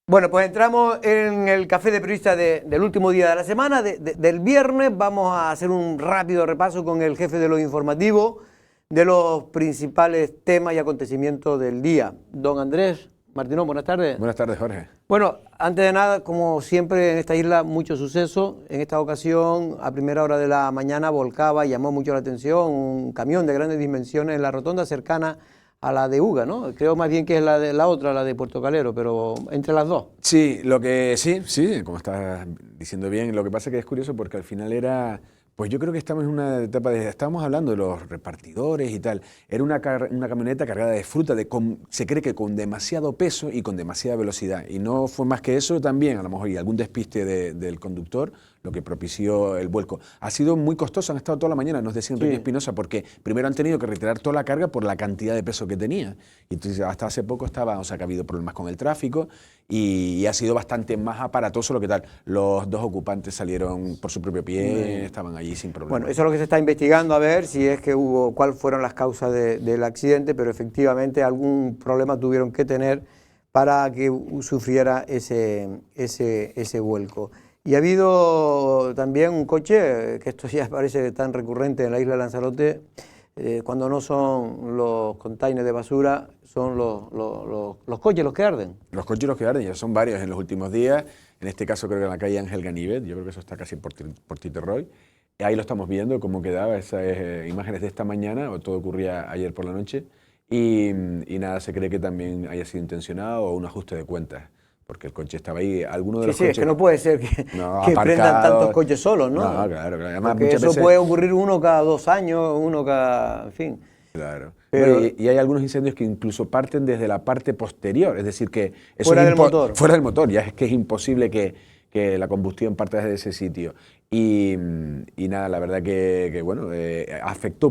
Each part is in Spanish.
Bueno, pues entramos en el café de periodista del último día de la semana, del viernes. Vamos a hacer un rápido repaso con el jefe de los informativos de los principales temas y acontecimientos del día. Don Andrés Martínez, buenas tardes. Buenas tardes, Jorge. Bueno, antes de nada, como siempre en esta isla, mucho suceso. En esta ocasión, a primera hora de la mañana, volcaba y llamó mucho la atención un camión de grandes dimensiones en la rotonda cercana a la de Uga, ¿no? Creo más bien que es la de la otra, la de Puerto Calero, pero entre las dos. Sí, sí, como estás diciendo bien, lo que pasa es que es curioso porque al final era, pues yo creo que estamos en una etapa estábamos hablando de los repartidores y tal, era una camioneta cargada de fruta, se cree que con demasiado peso y con demasiada velocidad, y no fue más que eso también, a lo mejor, y algún despiste del conductor, lo que propició el vuelco. Ha sido muy costoso, han estado toda la mañana, nos decía Enrique Espinosa, porque primero han tenido que retirar toda la carga por la cantidad de peso que tenía. Y entonces hasta hace poco que ha habido problemas con el tráfico y ha sido bastante más aparatoso lo que tal. Los dos ocupantes salieron por su propio pie, estaban allí sin problema. Bueno, eso es lo que se está investigando, a ver si es que cuáles fueron las causas del accidente, pero efectivamente algún problema tuvieron que tener para que sufriera ese vuelco. Y ha habido también un coche, que esto ya parece tan recurrente en la isla de Lanzarote, cuando no son los containers de basura, son los coches los que arden. Los coches los que arden, ya son varios en los últimos días, en este caso creo que en la calle Ángel Ganivet, yo creo que eso está casi por Titerroy. Ahí lo estamos viendo, cómo quedaba, esas imágenes de esta mañana, o todo ocurría ayer por la noche, y nada, se cree que también haya sido intencionado o un ajuste de cuentas. Porque el coche estaba ahí, alguno de los coches... es que no puede ser que prendan tantos coches solos, ¿no? No, claro. Además, porque eso puede ocurrir uno cada 2 años, uno cada... en fin. Claro. Pero, bueno, y hay algunos incendios que incluso parten desde la parte posterior, es decir, que... Fuera del motor. Fuera del motor, ya es que es imposible que la combustión parte desde ese sitio. Y nada, la verdad que bueno,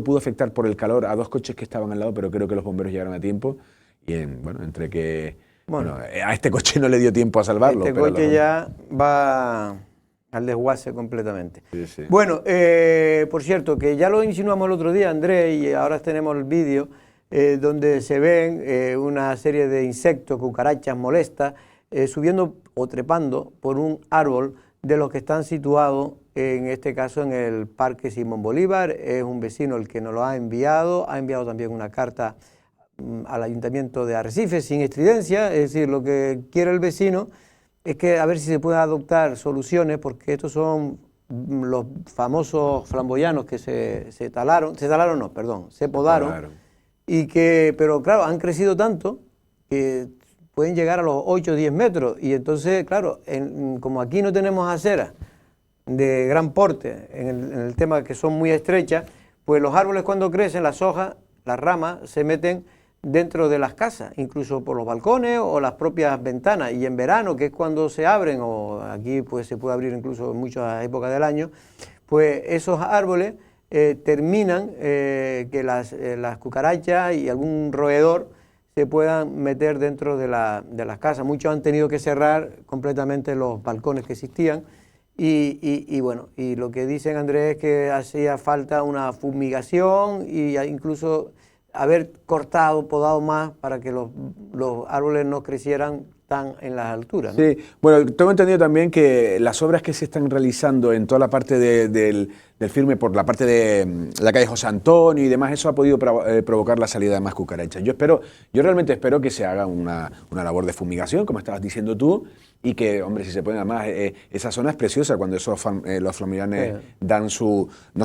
pudo afectar por el calor a 2 coches que estaban al lado, pero creo que los bomberos llegaron a tiempo. Y bueno, entre que... Bueno, a este coche no le dio tiempo a salvarlo. Este coche ya va al desguace completamente. Sí. Bueno, por cierto, que ya lo insinuamos el otro día, Andrés, y ahora tenemos el vídeo donde se ven una serie de insectos, cucarachas molestas, subiendo o trepando por un árbol de los que están situados, en este caso en el Parque Simón Bolívar. Es un vecino el que nos lo ha enviado también una carta al Ayuntamiento de Arrecife sin estridencia, es decir, lo que quiere el vecino es que a ver si se puede adoptar soluciones, porque estos son los famosos flamboyanos que se podaron, pero claro, han crecido tanto que pueden llegar a los 8 o 10 metros, y entonces, claro, como aquí no tenemos aceras de gran porte, en el tema que son muy estrechas, pues los árboles cuando crecen, las hojas, las ramas, se meten dentro de las casas, incluso por los balcones o las propias ventanas, y en verano, que es cuando se abren, o aquí pues se puede abrir incluso en muchas épocas del año, pues esos árboles terminan que las cucarachas y algún roedor se puedan meter dentro de las casas. Muchos han tenido que cerrar completamente los balcones que existían, y bueno, y lo que dicen, Andrés, es que hacía falta una fumigación y incluso haber podado más para que los árboles no crecieran tan en las alturas, ¿no? Sí, bueno, tengo entendido también que las obras que se están realizando en toda la parte del firme, por la parte de la calle José Antonio y demás, eso ha podido provocar la salida de más cucarachas. Yo realmente espero que se haga una labor de fumigación, como estabas diciendo tú, y que, hombre, si se pueden, además, esa zona es preciosa cuando los flamboyanes dan no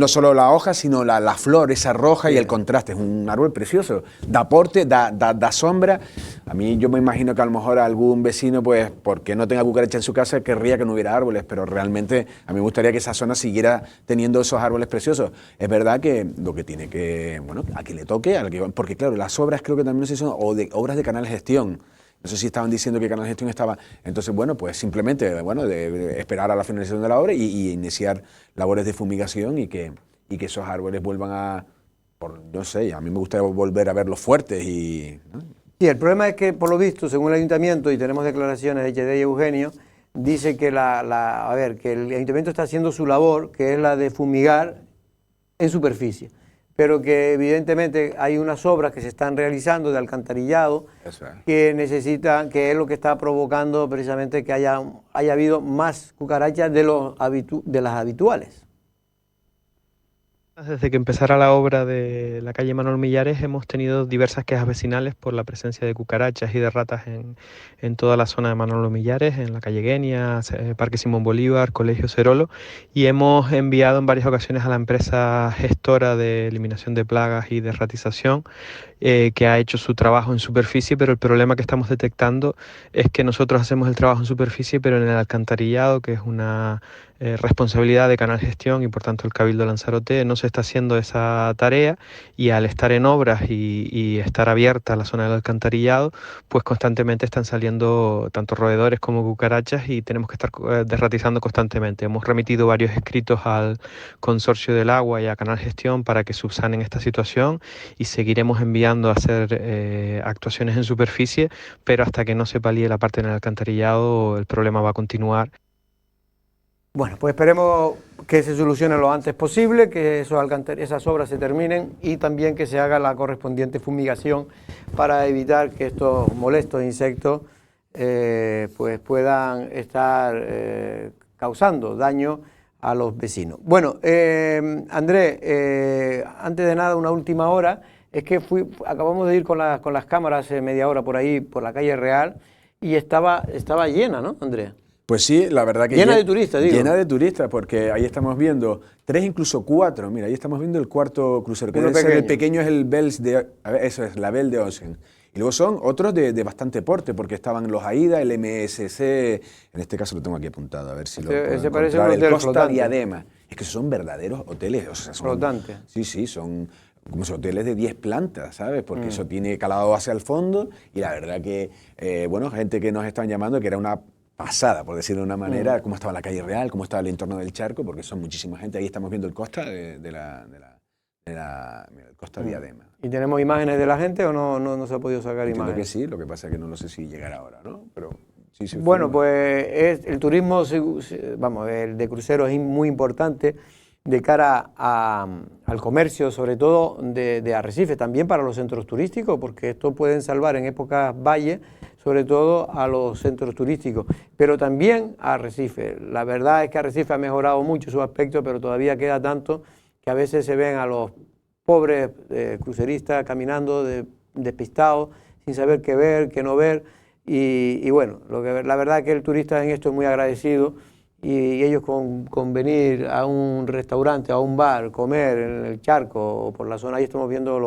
solo la hoja, sino la flor, esa roja, y el contraste. Es un árbol precioso, da aporte, da sombra. A mí yo me imagino que a lo mejor algún vecino, pues, porque no tenga cucaracha en su casa, querría que no hubiera árboles, pero realmente a mí me gustaría que esa zona siguiera teniendo esos árboles preciosos. Es verdad que lo que tiene que, bueno, a quien le toque, porque claro, las obras creo que también no sé si son obras de Canal Gestión. No sé si estaban diciendo que Canal Gestión estaba... Entonces, bueno, pues simplemente, bueno, de esperar a la finalización de la obra y iniciar labores de fumigación y que esos árboles vuelvan no sé, a mí me gustaría volver a verlos fuertes ¿no? Sí, el problema es que, por lo visto, según el Ayuntamiento, y tenemos declaraciones de Chede y Eugenio, dice que que el Ayuntamiento está haciendo su labor, que es la de fumigar en superficie. pero que evidentemente hay unas obras que se están realizando de alcantarillado que necesitan, que es lo que está provocando precisamente que haya habido más cucarachas de las habituales. Desde que empezara la obra de la calle Manuel Millares hemos tenido diversas quejas vecinales por la presencia de cucarachas y de ratas en toda la zona de Manuel Millares, en la calle Guenia, Parque Simón Bolívar, Colegio Cerolo, y hemos enviado en varias ocasiones a la empresa gestora de eliminación de plagas y de ratización, que ha hecho su trabajo en superficie, pero el problema que estamos detectando es que nosotros hacemos el trabajo en superficie, pero en el alcantarillado, que es una responsabilidad de Canal Gestión y por tanto el Cabildo de Lanzarote, no se está haciendo esa tarea, y al estar en obras y estar abierta la zona del alcantarillado, pues constantemente están saliendo tanto roedores como cucarachas y tenemos que estar derratizando constantemente. Hemos remitido varios escritos al Consorcio del Agua y a Canal Gestión para que subsanen esta situación, y seguiremos enviando a hacer actuaciones en superficie, pero hasta que no se palíe la parte en el alcantarillado el problema va a continuar. Bueno, pues esperemos que se solucione lo antes posible, que esas obras se terminen y también que se haga la correspondiente fumigación para evitar que estos molestos insectos pues puedan estar causando daño a los vecinos. Bueno, Andrés, antes de nada, una última hora, es que acabamos de ir con las cámaras hace media hora por ahí, por la calle Real, y estaba llena, ¿no, Andrés? Pues sí, la verdad que... Llena de turistas, digo. Llena de turistas, porque ahí estamos viendo 3, incluso 4. Mira, ahí estamos viendo el cuarto crucero, que el pequeño es el Bells de... A ver, eso es, la Bell de Ocean. Y luego son otros de bastante porte, porque estaban los AIDA, el MSC, en este caso lo tengo aquí apuntado, a ver si lo puedo encontrar. Parece un hotel el Costa flotante. Diadema. Es que son verdaderos hoteles. O sea, son, flotantes. Sí, sí, son como hoteles de 10 plantas, ¿sabes? Porque eso tiene calado hacia el fondo, y la verdad que, bueno, gente que nos están llamando, que era una pasada, por decirlo de una manera, cómo estaba la calle Real, cómo estaba el entorno del charco, porque son muchísima gente. Ahí estamos viendo el Costa mira, el Costa Diadema. ¿Y tenemos imágenes de la gente o no se ha podido sacar Entiendo imágenes? que sí, lo que pasa es que no lo sé si llegará ahora, ¿no? Pero sí se bueno, filma. pues el turismo, vamos, el de crucero es muy importante de cara al comercio, sobre todo de Arrecife, también para los centros turísticos, porque esto pueden salvar en épocas valle, sobre todo a los centros turísticos, pero también a Arrecife. La verdad es que Arrecife ha mejorado mucho su aspecto, pero todavía queda tanto que a veces se ven a los pobres cruceristas caminando despistados, sin saber qué ver, qué no ver, y bueno, la verdad es que el turista en esto es muy agradecido, y ellos con venir a un restaurante, a un bar, comer en el charco o por la zona, ahí estamos viendo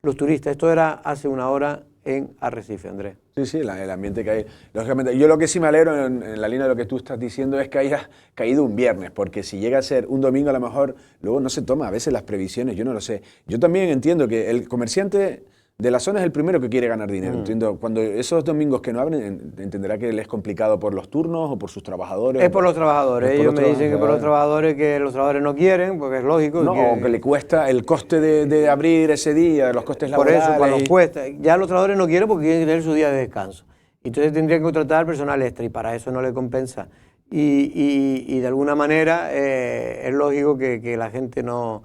los turistas. Esto era hace una hora en Arrecife, Andrés. Sí, sí, el ambiente que hay. Lógicamente, yo lo que sí me alegro en la línea de lo que tú estás diciendo es que haya caído un viernes, porque si llega a ser un domingo a lo mejor luego no se toma a veces las previsiones, yo no lo sé. Yo también entiendo que el comerciante de la zona es el primero que quiere ganar dinero. Entiendo, cuando esos domingos que no abren, entenderá que les es complicado por los turnos o por sus trabajadores. Es por los trabajadores. Ellos me dicen que por los trabajadores, que los trabajadores no quieren, porque es lógico. No, o que le cuesta el coste de abrir ese día, los costes laborales. Por eso, cuando cuesta. Ya los trabajadores no quieren porque quieren tener su día de descanso. Entonces tendrían que contratar personal extra y para eso no le compensa. Y de alguna manera es lógico que la gente no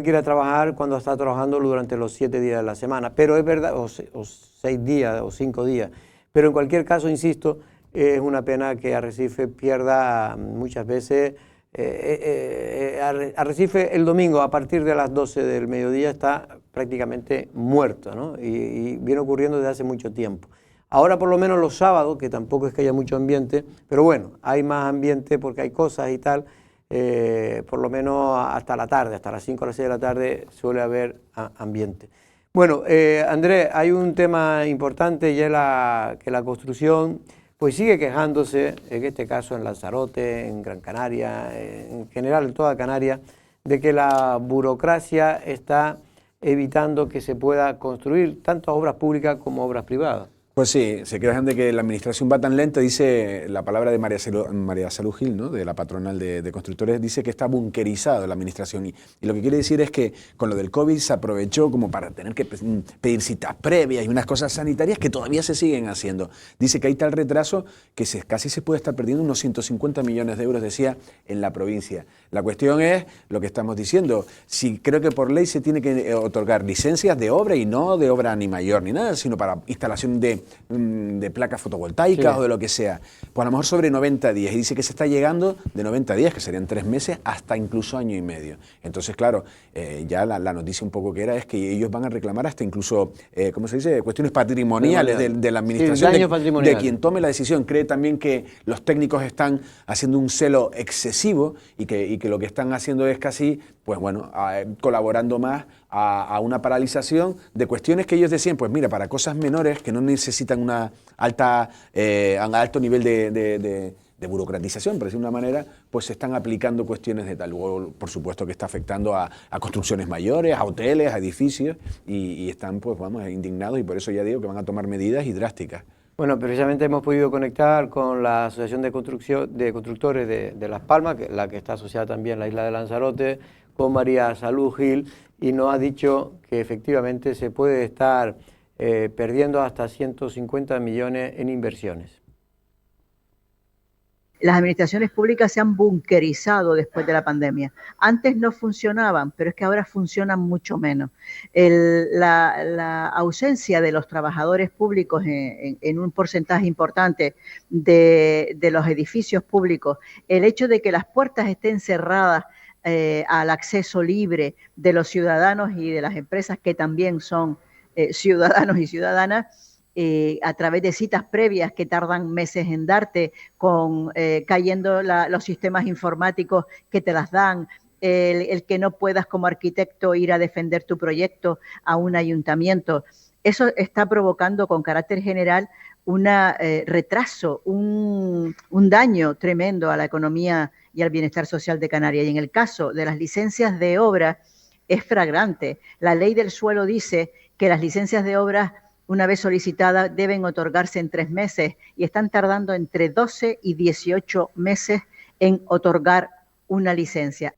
quiera trabajar cuando está trabajando durante los 7 días de la semana. Pero es verdad, o 6 días o 5 días. Pero en cualquier caso, insisto, es una pena que Arrecife pierda muchas veces. Arrecife el domingo a partir de las 12 del mediodía está prácticamente muerto, ¿no? Y viene ocurriendo desde hace mucho tiempo. Ahora por lo menos los sábados, que tampoco es que haya mucho ambiente, pero bueno, hay más ambiente porque hay cosas y tal, por lo menos hasta la tarde, hasta las 5 o las 6 de la tarde suele haber ambiente. Bueno, Andrés, hay un tema importante y es que la construcción pues sigue quejándose, en este caso en Lanzarote, en Gran Canaria, en general en toda Canarias, de que la burocracia está evitando que se pueda construir tanto obras públicas como obras privadas. Pues sí, se quejan de que la administración va tan lenta, dice la palabra de María Salud Gil, ¿no?, de la patronal de constructores, dice que está bunkerizado la administración y lo que quiere decir es que con lo del COVID se aprovechó como para tener que pedir citas previas y unas cosas sanitarias que todavía se siguen haciendo. Dice que hay tal retraso que casi se puede estar perdiendo unos 150 millones de euros, decía, en la provincia. La cuestión es lo que estamos diciendo, si creo que por ley se tiene que otorgar licencias de obra y no de obra ni mayor ni nada, sino para instalación de placas fotovoltaicas, sí, o de lo que sea, pues a lo mejor sobre 90 días, y dice que se está llegando de 90 días, que serían 3 meses, hasta incluso año y medio. Entonces, claro, ya la noticia un poco que era es que ellos van a reclamar hasta incluso, ¿cómo se dice?, cuestiones patrimoniales de la administración, sí, de quien tome la decisión. Cree también que los técnicos están haciendo un celo excesivo y que lo que están haciendo es casi, pues bueno, colaborando más a una paralización de cuestiones que ellos decían, pues mira, para cosas menores que no necesitan un alto nivel de burocratización, por decir de una manera, pues se están aplicando cuestiones de tal. Luego, por supuesto que está afectando a construcciones mayores, a hoteles, a edificios, y están, pues vamos, indignados, y por eso ya digo que van a tomar medidas y drásticas. Bueno, precisamente hemos podido conectar con la Asociación de Constructores de Las Palmas, la que está asociada también a la isla de Lanzarote, con María Salud Gil, y nos ha dicho que efectivamente se puede estar perdiendo hasta 150 millones en inversiones. Las administraciones públicas se han bunkerizado después de la pandemia. Antes no funcionaban, pero es que ahora funcionan mucho menos. La ausencia de los trabajadores públicos en un porcentaje importante de los edificios públicos, el hecho de que las puertas estén cerradas al acceso libre de los ciudadanos y de las empresas que también son ciudadanos y ciudadanas, a través de citas previas que tardan meses en darte, cayendo los sistemas informáticos que te las dan, el que no puedas como arquitecto ir a defender tu proyecto a un ayuntamiento. Eso está provocando con carácter general un retraso, un daño tremendo a la economía y al bienestar social de Canarias. Y en el caso de las licencias de obra es flagrante. La ley del suelo dice que las licencias de obra, una vez solicitadas, deben otorgarse en 3 meses y están tardando entre 12 y 18 meses en otorgar una licencia.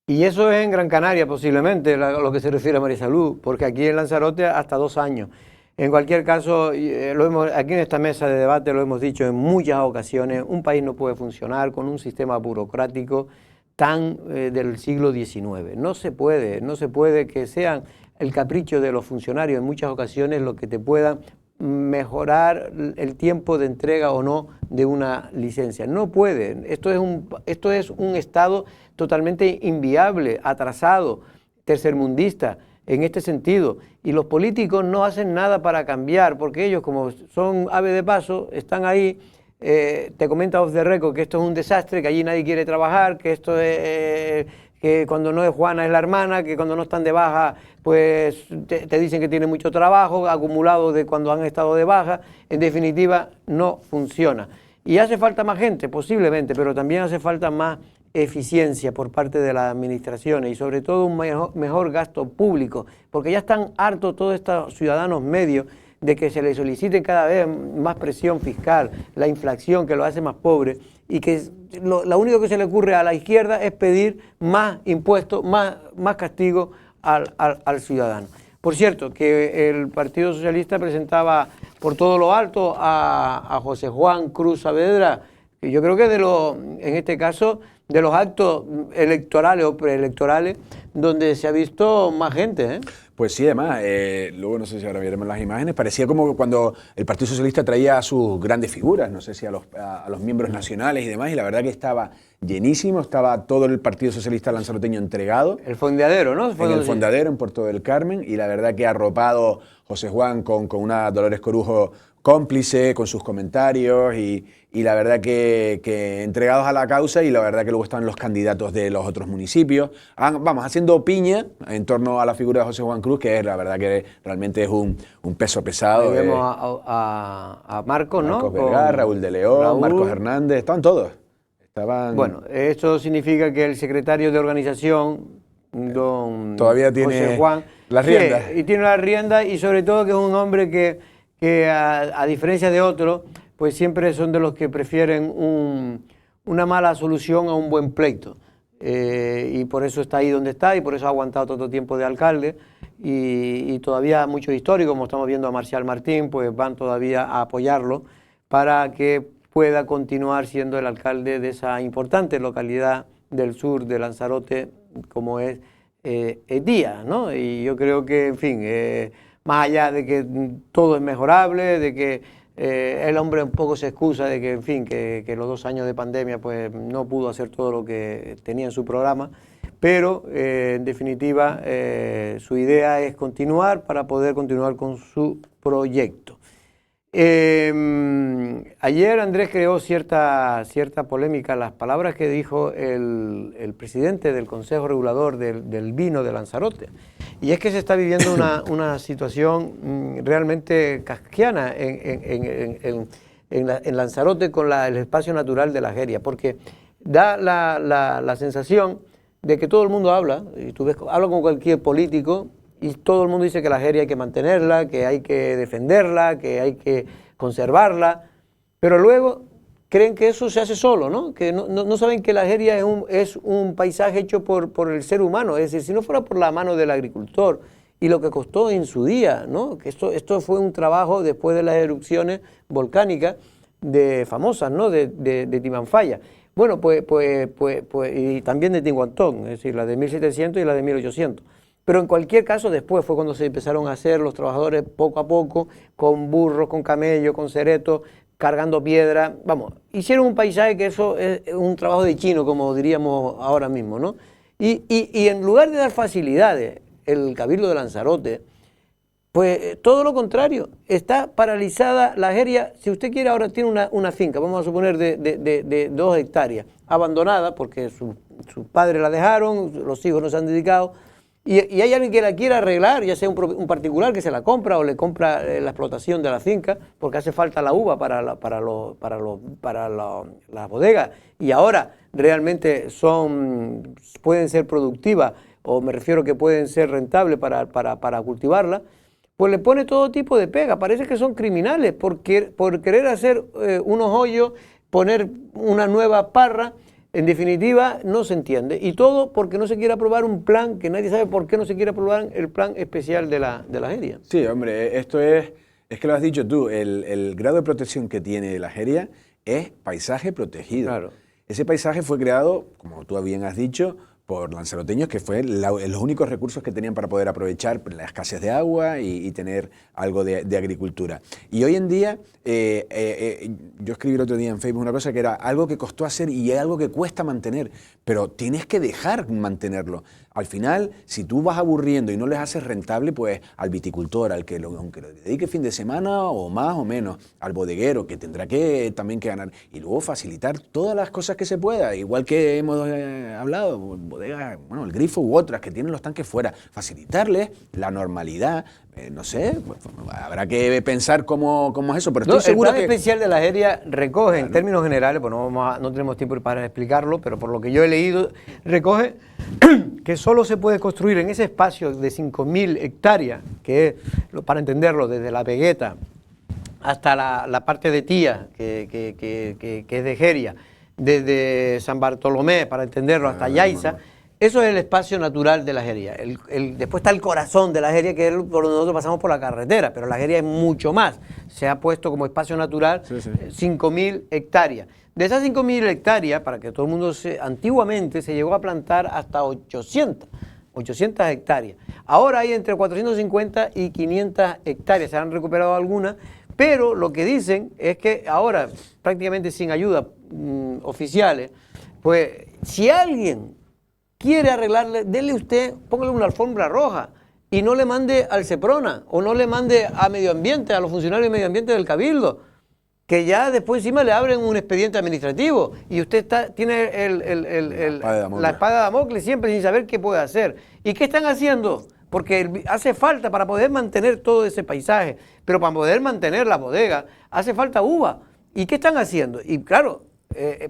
Y eso es en Gran Canaria posiblemente, lo que se refiere a María Salud, porque aquí en Lanzarote hasta 2 años. En cualquier caso, aquí en esta mesa de debate lo hemos dicho en muchas ocasiones, un país no puede funcionar con un sistema burocrático tan del siglo XIX. No se puede que sean el capricho de los funcionarios en muchas ocasiones lo que te puedan mejorar el tiempo de entrega o no de una licencia. No puede. Esto es un Estado totalmente inviable, atrasado, tercermundista en este sentido. Y los políticos no hacen nada para cambiar, porque ellos, como son ave de paso, están ahí. Te comenta off the record que esto es un desastre, que allí nadie quiere trabajar, que esto es... que cuando no es Juana es la hermana, que cuando no están de baja, pues te dicen que tienen mucho trabajo acumulado de cuando han estado de baja. En definitiva, no funciona. Y hace falta más gente, posiblemente, pero también hace falta más eficiencia por parte de las administraciones y sobre todo un mejor gasto público, porque ya están hartos todos estos ciudadanos medios de que se les solicite cada vez más presión fiscal, la inflación que lo hace más pobre, y que lo único que se le ocurre a la izquierda es pedir más impuestos, más castigo al ciudadano. Por cierto, que el Partido Socialista presentaba por todo lo alto a José Juan Cruz Saavedra, que yo creo que en este caso, de los actos electorales o preelectorales donde se ha visto más gente, ¿eh? Pues sí, además, luego no sé si ahora veremos las imágenes, parecía como cuando el Partido Socialista traía a sus grandes figuras, no sé si a los miembros nacionales y demás, y la verdad que estaba llenísimo, estaba todo el Partido Socialista lanzaroteño entregado. El fondeadero, ¿no? En el fondeadero, en Puerto del Carmen, y la verdad que ha arropado José Juan con una Dolores Corujo cómplice, con sus comentarios, y la verdad que entregados a la causa, y la verdad que luego están los candidatos de los otros municipios, vamos, haciendo piña en torno a la figura de José Juan Cruz, que es la verdad que realmente es un peso pesado. Ahí vemos a Marcos, ¿no? Marcos Vergara, Raúl de León, Marcos Hernández, estaban todos. Bueno, esto significa que el secretario de organización, don todavía tiene José Juan, las riendas. Sí, y tiene las riendas, y sobre todo que es un hombre que que a diferencia de otros, pues siempre son de los que prefieren una mala solución a un buen pleito. Y por eso está ahí donde está y por eso ha aguantado tanto tiempo de alcalde y todavía muchos históricos, como estamos viendo a Marcial Martín, pues van todavía a apoyarlo para que pueda continuar siendo el alcalde de esa importante localidad del sur de Lanzarote como es Etía, ¿no? Y yo creo que, en fin, más allá de que todo es mejorable, de que el hombre un poco se excusa de que, en fin, que los 2 años de pandemia pues no pudo hacer todo lo que tenía en su programa, pero en definitiva su idea es continuar para poder continuar con su proyecto. Ayer Andrés creó cierta polémica las palabras que dijo el presidente del Consejo Regulador del Vino de Lanzarote. Y es que se está viviendo una situación realmente kafkiana en Lanzarote con el espacio natural de la Jeria, porque da la sensación de que todo el mundo habla, y tú ves, habla con cualquier político, y todo el mundo dice que la Jeria hay que mantenerla, que hay que defenderla, que hay que conservarla, pero luego creen que eso se hace solo, ¿no? Que no saben que la Jeria es un paisaje hecho por el ser humano, es decir, si no fuera por la mano del agricultor y lo que costó en su día, ¿no? Que esto fue un trabajo después de las erupciones volcánicas famosas, ¿no? de Timanfaya. Bueno, pues y también de Tinguantón, es decir, la de 1700 y la de 1800. Pero en cualquier caso, después fue cuando se empezaron a hacer los trabajadores poco a poco, con burros, con camellos, con ceretos, cargando piedra. Vamos, hicieron un paisaje que eso es un trabajo de chino, como diríamos ahora mismo, ¿no? Y en lugar de dar facilidades, el Cabildo de Lanzarote, pues todo lo contrario, está paralizada la Jeria. Si usted quiere, ahora tiene una finca, vamos a suponer de 2 hectáreas, abandonada porque sus padres la dejaron, los hijos no se han dedicado, y hay alguien que la quiera arreglar, ya sea un particular que se la compra o le compra la explotación de la finca, porque hace falta la uva para las bodegas, y ahora realmente pueden ser productivas, o me refiero que pueden ser rentables para cultivarla, pues le pone todo tipo de pega. Parece que son criminales por querer hacer unos hoyos, poner una nueva parra. En definitiva, no se entiende. Y todo porque no se quiere aprobar un plan, que nadie sabe por qué no se quiere aprobar el plan especial de la Jeria. Sí, hombre, esto es que lo has dicho tú, el grado de protección que tiene la Jeria es paisaje protegido. Claro. Ese paisaje fue creado, como tú bien has dicho, por lanzaroteños, que fue los únicos recursos que tenían para poder aprovechar la escasez de agua y tener algo de agricultura. Y hoy en día, yo escribí el otro día en Facebook una cosa que era algo que costó hacer y es algo que cuesta mantener, pero tienes que dejar mantenerlo. Al final, si tú vas aburriendo y no les haces rentable, pues al viticultor, aunque lo dedique fin de semana o más o menos, al bodeguero, que tendrá también que ganar, y luego facilitar todas las cosas que se pueda, igual que hemos hablado, bodegas, bueno, el Grifo u otras que tienen los tanques fuera, facilitarles la normalidad. No sé, pues, habrá que pensar cómo es eso, pero estoy seguro que... El plan especial de la Jeria recoge, en términos generales, pues no tenemos tiempo para explicarlo, pero por lo que yo he leído, recoge que solo se puede construir en ese espacio de 5.000 hectáreas, que es, para entenderlo, desde La Vegueta hasta la parte de Tía, que es de Jeria, desde San Bartolomé, para entenderlo, hasta Yaiza. Eso es el espacio natural de la Jeria. Después está el corazón de la Jeria, que es por donde nosotros pasamos por la carretera, pero la Jeria es mucho más. Se ha puesto como espacio natural 5.000 hectáreas. De esas 5.000 hectáreas, para que todo el mundo antiguamente se llegó a plantar hasta 800 hectáreas. Ahora hay entre 450 y 500 hectáreas, se han recuperado algunas, pero lo que dicen es que ahora, prácticamente sin ayuda oficiales, pues si alguien quiere arreglarle, dele usted, póngale una alfombra roja y no le mande al Seprona o no le mande a Medio Ambiente, a los funcionarios de Medio Ambiente del Cabildo, que ya después encima le abren un expediente administrativo y usted tiene la espada de Damocles siempre sin saber qué puede hacer. ¿Y qué están haciendo? Porque hace falta para poder mantener todo ese paisaje, pero para poder mantener la bodega hace falta uva. ¿Y qué están haciendo? Y claro,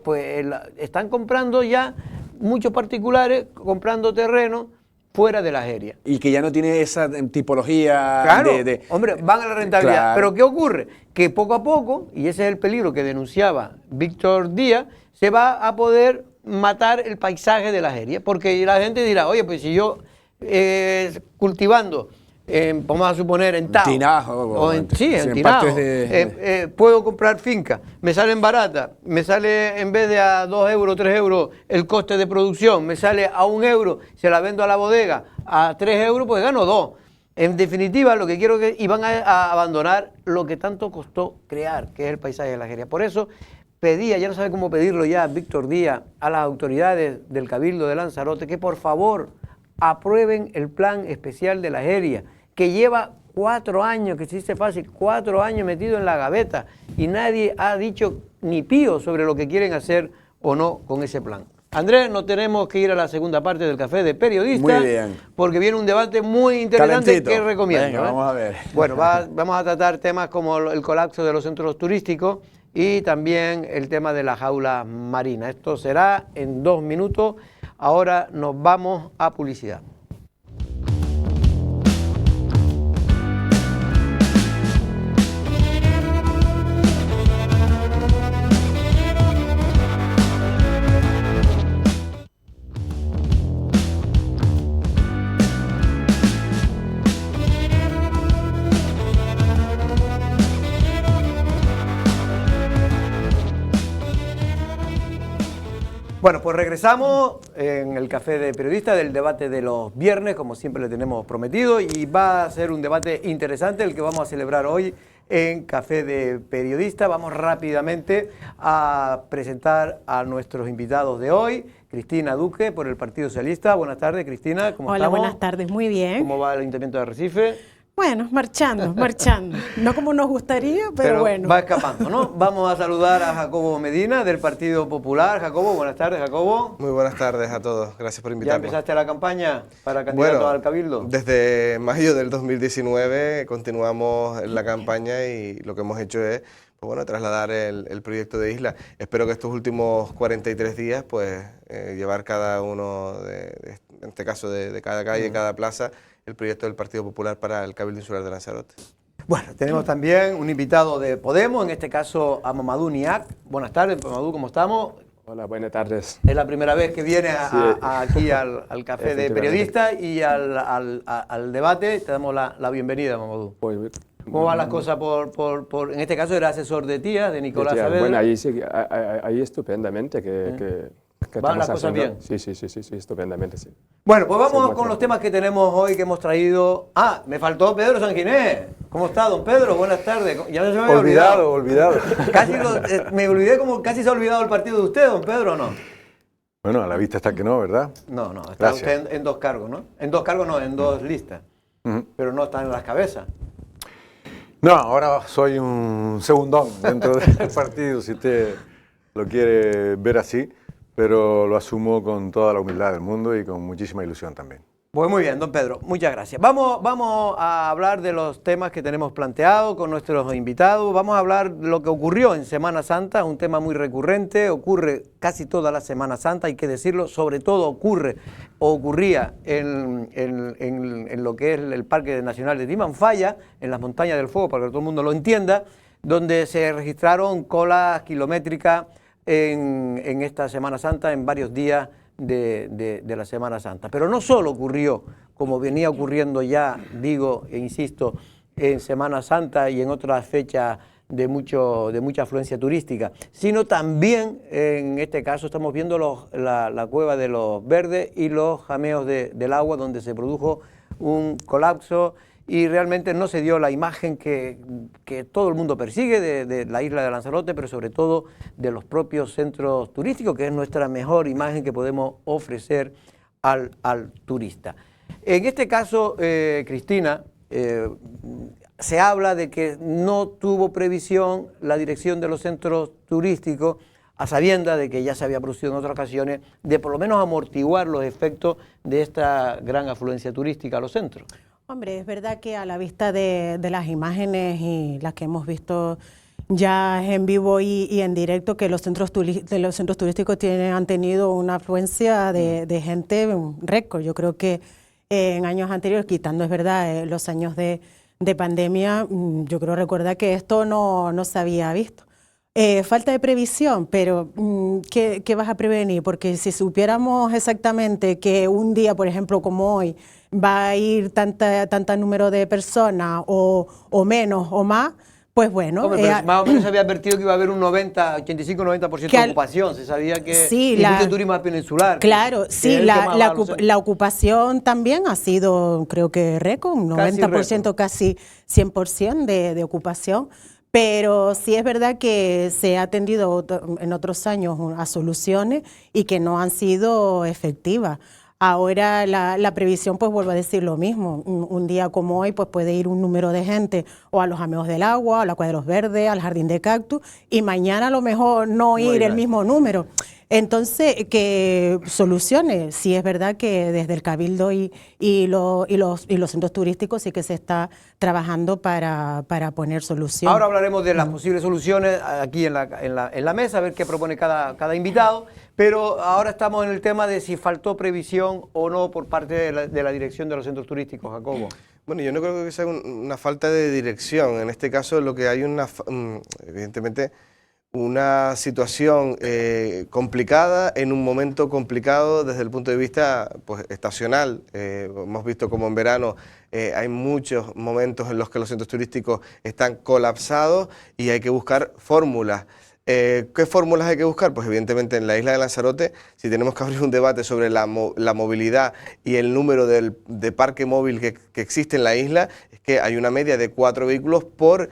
pues están comprando ya muchos particulares, comprando terreno, fuera de la Jeria. Y que ya no tiene esa tipología Claro, de... hombre, van a la rentabilidad. Claro. Pero ¿qué ocurre? Que poco a poco, y ese es el peligro que denunciaba Víctor Díaz, se va a poder matar el paisaje de la Jeria. Porque la gente dirá, oye, pues si yo cultivando, vamos a suponer en Tao, Tinajo, en en Tinajo, partes de... puedo comprar finca, me salen baratas, me sale en vez de a 2 euros, 3 euros el coste de producción, me sale a 1 euro, se la vendo a la bodega a 3 euros, pues gano 2. En definitiva, lo que quiero que... Y van a abandonar lo que tanto costó crear, que es el paisaje de la Jeria. Por eso pedía, ya no sabe cómo pedirlo ya, Víctor Díaz, a las autoridades del Cabildo de Lanzarote, que por favor aprueben el plan especial de la Jeria, que lleva 4 años, que se dice fácil, 4 años metido en la gaveta y nadie ha dicho ni pío sobre lo que quieren hacer o no con ese plan. Andrés, nos tenemos que ir a la segunda parte del Café de Periodista. Muy bien. Porque viene un debate muy interesante Calentito. que recomiendo. Venga, vamos a ver. Bueno, vamos a tratar temas como el colapso de los centros turísticos y también el tema de la jaula marina. Esto será en 2 minutos. Ahora nos vamos a publicidad. Bueno, pues regresamos en el Café de Periodista del debate de los viernes, como siempre le tenemos prometido, y va a ser un debate interesante el que vamos a celebrar hoy en Café de Periodista. Vamos rápidamente a presentar a nuestros invitados de hoy. Cristina Duque, por el Partido Socialista. Buenas tardes, Cristina, ¿cómo estamos? Hola, buenas tardes, muy bien. ¿Cómo va el Ayuntamiento de Arrecife? Bueno, marchando. No como nos gustaría, pero bueno. Va escapando, ¿no? Vamos a saludar a Jacobo Medina, del Partido Popular. Jacobo, buenas tardes, Jacobo. Muy buenas tardes a todos, gracias por ¿Ya invitarme. empezaste la campaña para candidato al Cabildo? Desde mayo del 2019 continuamos en la campaña y lo que hemos hecho es trasladar el proyecto de Isla. Espero que estos últimos 43 días llevar cada uno, en este caso de cada calle, cada plaza, el proyecto del Partido Popular para el Cabildo Insular de Lanzarote. Bueno, tenemos también un invitado de Podemos, en este caso a Mamadou Niac. Buenas tardes, Mamadou, ¿cómo estamos? Hola, buenas tardes. Es la primera vez que viene aquí al Café de Periodista y al debate. Te damos la bienvenida, Mamadou. ¿Cómo van las cosas en este caso era asesor de tía, de Nicolás Saavedra? Bueno, ahí estupendamente que ¿Van las cosas bien? Sí, estupendamente, sí. Bueno, pues vamos con los temas que tenemos hoy, que hemos traído. Ah, me faltó Pedro Sanguinés. ¿Cómo está, don Pedro? Buenas tardes. Ya se me había olvidado. Me olvidé como casi se ha olvidado el partido de usted, don Pedro, ¿o no? Bueno, a la vista está que no, ¿verdad? No, está usted en 2 cargos, ¿no? En 2 cargos no, en 2 listas. Pero no está en las cabezas. No, ahora soy un segundón dentro del partido, si usted lo quiere ver así. Pero lo asumo con toda la humildad del mundo y con muchísima ilusión también. Pues muy bien, don Pedro, muchas gracias. Vamos a hablar de los temas que tenemos planteados con nuestros invitados. Vamos a hablar de lo que ocurrió en Semana Santa, un tema muy recurrente, ocurre casi toda la Semana Santa, hay que decirlo, sobre todo ocurría en lo que es el Parque Nacional de Timanfaya, en las Montañas del Fuego, para que todo el mundo lo entienda, donde se registraron colas kilométricas en esta Semana Santa, en varios días de la Semana Santa. Pero no solo ocurrió, como venía ocurriendo ya, digo e insisto, en Semana Santa y en otras fechas de mucha afluencia turística, sino también, en este caso, estamos viendo la cueva de los Verdes y los jameos del agua, donde se produjo un colapso y realmente no se dio la imagen que todo el mundo persigue de la isla de Lanzarote, pero sobre todo de los propios centros turísticos, que es nuestra mejor imagen que podemos ofrecer al turista. En este caso, Cristina, se habla de que no tuvo previsión la dirección de los centros turísticos, a sabiendas de que ya se había producido en otras ocasiones, de por lo menos amortiguar los efectos de esta gran afluencia turística a los centros. Hombre, es verdad que a la vista de las imágenes y las que hemos visto ya en vivo y en directo, que los centros turísticos han tenido una afluencia de gente récord. Yo creo que en años anteriores, quitando, es verdad, los años de pandemia, yo creo recordar que esto no se había visto. Falta de previsión, pero ¿qué vas a prevenir? Porque si supiéramos exactamente que un día, por ejemplo, como hoy, va a ir tanta número de personas o menos o más, pues bueno. Hombre, pero más o menos se había advertido que iba a haber un 85-90% de ocupación. Se sabía que sí, mucho turismo peninsular. Claro, sí, la ocupación también ha sido, creo que récord, un 90%, casi 100% de ocupación. Pero sí es verdad que se ha atendido en otros años a soluciones y que no han sido efectivas. Ahora la previsión, pues vuelvo a decir lo mismo. Un día como hoy, pues puede ir un número de gente o a los Amigos del Agua, a la Cuadros Verdes, al Jardín de Cactus, y mañana a lo mejor no ir el mismo número. Entonces, que soluciones. Sí es verdad que desde el Cabildo y los centros turísticos sí que se está trabajando para poner soluciones. Ahora hablaremos de las posibles soluciones aquí en la mesa, a ver qué propone cada invitado, pero ahora estamos en el tema de si faltó previsión o no por parte de la dirección de los centros turísticos, Jacobo. Bueno, yo no creo que sea una falta de dirección. En este caso lo que hay evidentemente una situación complicada en un momento complicado desde el punto de vista pues, estacional. Hemos visto como en verano hay muchos momentos en los que los centros turísticos están colapsados y hay que buscar fórmulas. ¿Qué fórmulas hay que buscar? Pues evidentemente en la isla de Lanzarote, si tenemos que abrir un debate sobre la movilidad y el número de parque móvil que existe en la isla, es que hay una media de 4 vehículos por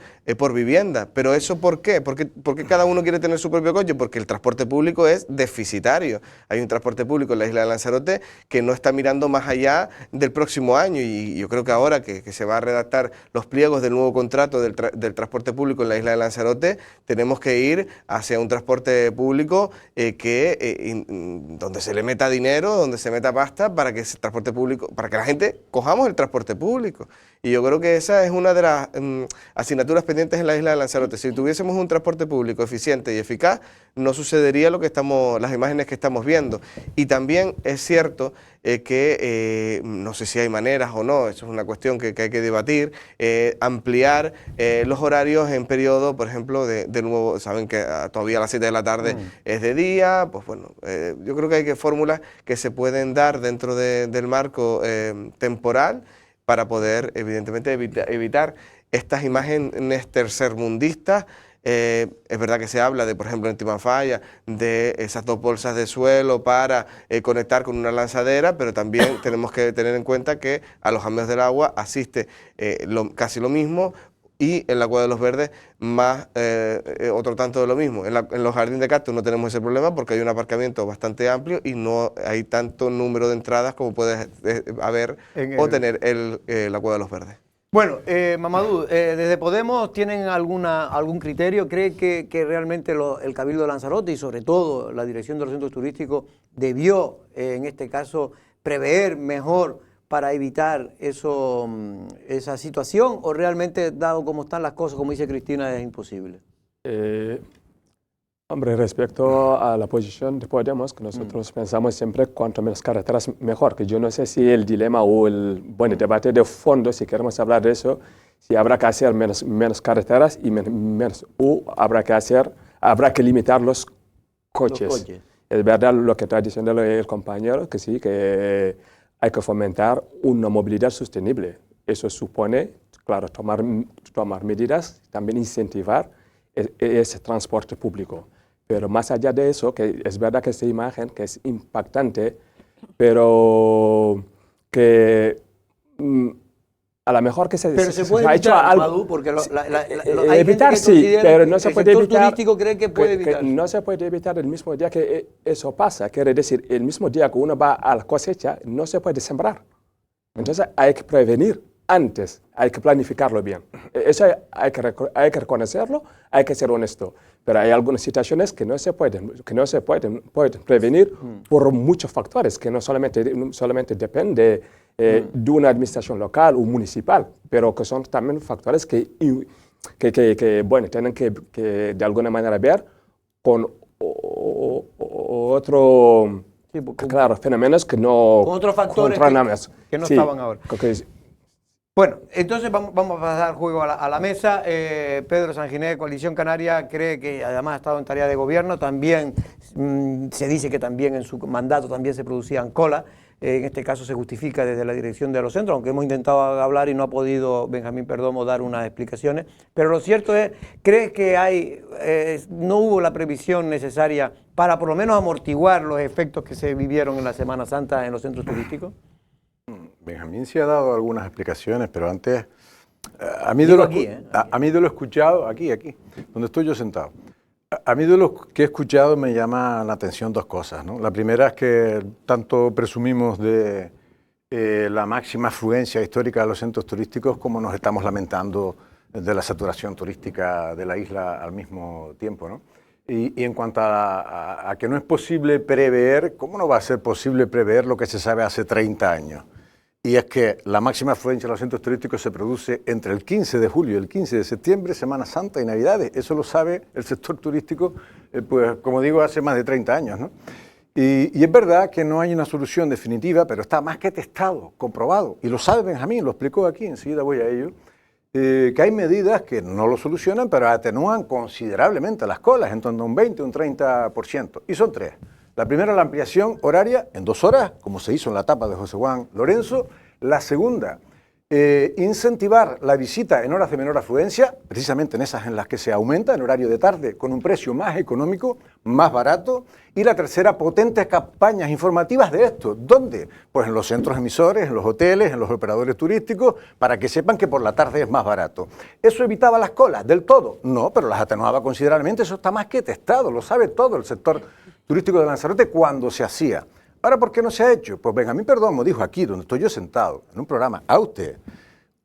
vivienda. ¿Pero eso por qué? ¿Por qué cada uno quiere tener su propio coche? Porque el transporte público es deficitario. Hay un transporte público en la isla de Lanzarote que no está mirando más allá del próximo año, y yo creo que ahora que se va a redactar los pliegos del nuevo contrato del transporte público en la isla de Lanzarote, tenemos que ir hacia un transporte público donde se le meta dinero, donde se meta pasta para que ese transporte público, para que la gente cojamos el transporte público. Y yo creo que esa es una de las asignaturas pendientes en la isla de Lanzarote. Si tuviésemos un transporte público eficiente y eficaz, no sucedería las imágenes que estamos viendo. Y también es cierto que no sé si hay maneras o no, eso es una cuestión que hay que debatir, ampliar los horarios en periodo, por ejemplo, de nuevo, saben que todavía a las 7 de la tarde es de día, pues bueno, yo creo que hay fórmulas que se pueden dar dentro del marco temporal para poder, evidentemente, evitar estas imágenes tercermundistas. Es verdad que se habla de, por ejemplo, en Timanfaya, de esas 2 bolsas de suelo para conectar con una lanzadera, pero también tenemos que tener en cuenta que a los Amigos del Agua asiste casi lo mismo, y en la Cueva de los Verdes más otro tanto de lo mismo. En los Jardines de Cactus no tenemos ese problema porque hay un aparcamiento bastante amplio y no hay tanto número de entradas como puede haber o tener la Cueva de los Verdes. Bueno, Mamadou, desde Podemos, ¿tienen algún criterio? ¿Cree que realmente el Cabildo de Lanzarote y sobre todo la dirección de los centros turísticos debió, en este caso, prever mejor para evitar esa situación, o realmente, dado como están las cosas, como dice Cristina, es imposible? Hombre, respecto a la posición de Podemos, que nosotros pensamos siempre cuanto menos carreteras mejor, que yo no sé si el dilema o el debate de fondo, si queremos hablar de eso, si habrá que hacer menos carreteras y o habrá que limitar los coches. Es verdad lo que está diciendo el compañero, que sí, que hay que fomentar una movilidad sostenible. Eso supone, claro, tomar medidas, también incentivar ese transporte público. Pero más allá de eso, que es verdad que esta imagen que es impactante, pero que a lo mejor que pero se puede ha evitar, hecho algo. Madu, porque hay evitar gente que sí, pero no se puede el sector evitar. turístico cree que puede evitar. No se puede evitar el mismo día que eso pasa. Quiere decir, el mismo día que uno va a la cosecha, no se puede sembrar. Entonces hay que prevenir antes, hay que planificarlo bien. Eso hay que reconocerlo, hay que ser honesto. Pero hay algunas situaciones que no se pueden prevenir por muchos factores, que no solamente depende de una administración local o municipal, pero que son también factores que tienen que de alguna manera ver con otro Sí, claro, fenómenos que no... Con otros factores que no estaban ahora. Bueno, entonces vamos a pasar el juego a la mesa. Pedro Sanginés, Coalición Canaria, cree que además ha estado en tarea de gobierno, también se dice que también en su mandato también se producían colas. En este caso se justifica desde la dirección de los centros, aunque hemos intentado hablar y no ha podido Benjamín Perdomo dar unas explicaciones. Pero lo cierto es, ¿crees que no hubo la previsión necesaria para por lo menos amortiguar los efectos que se vivieron en la Semana Santa en los centros turísticos? Benjamín sí ha dado algunas explicaciones, pero antes, a mí de lo escuchado, aquí, donde estoy yo sentado, a mí de lo que he escuchado me llama la atención dos cosas, ¿no? La primera es que tanto presumimos de la máxima afluencia histórica de los centros turísticos como nos estamos lamentando de la saturación turística de la isla al mismo tiempo, ¿no? Y en cuanto a que no es posible prever, ¿cómo no va a ser posible prever lo que se sabe hace 30 años? Y es que la máxima afluencia de los centros turísticos se produce entre el 15 de julio y el 15 de septiembre, Semana Santa y Navidades. Eso lo sabe el sector turístico, pues como digo, hace más de 30 años, ¿no? Y es verdad que no hay una solución definitiva, pero está más que testado, comprobado. Y lo sabe Benjamín, lo explicó aquí, enseguida voy a ello, que hay medidas que no lo solucionan, pero atenúan considerablemente las colas, en torno a un 20 o un 30%. Y son tres. La primera, la ampliación horaria en 2 horas, como se hizo en la etapa de José Juan Lorenzo. La segunda, incentivar la visita en horas de menor afluencia, precisamente en esas en las que se aumenta en horario de tarde, con un precio más económico, más barato. Y la tercera, potentes campañas informativas de esto. ¿Dónde? Pues en los centros emisores, en los hoteles, en los operadores turísticos, para que sepan que por la tarde es más barato. ¿Eso evitaba las colas del todo? No, pero las atenuaba considerablemente. Eso está más que testado, lo sabe todo el sector turístico de Lanzarote cuando se hacía. Ahora, ¿por qué no se ha hecho? Pues Benjamín Perdomo dijo aquí, donde estoy yo sentado, en un programa, a usted,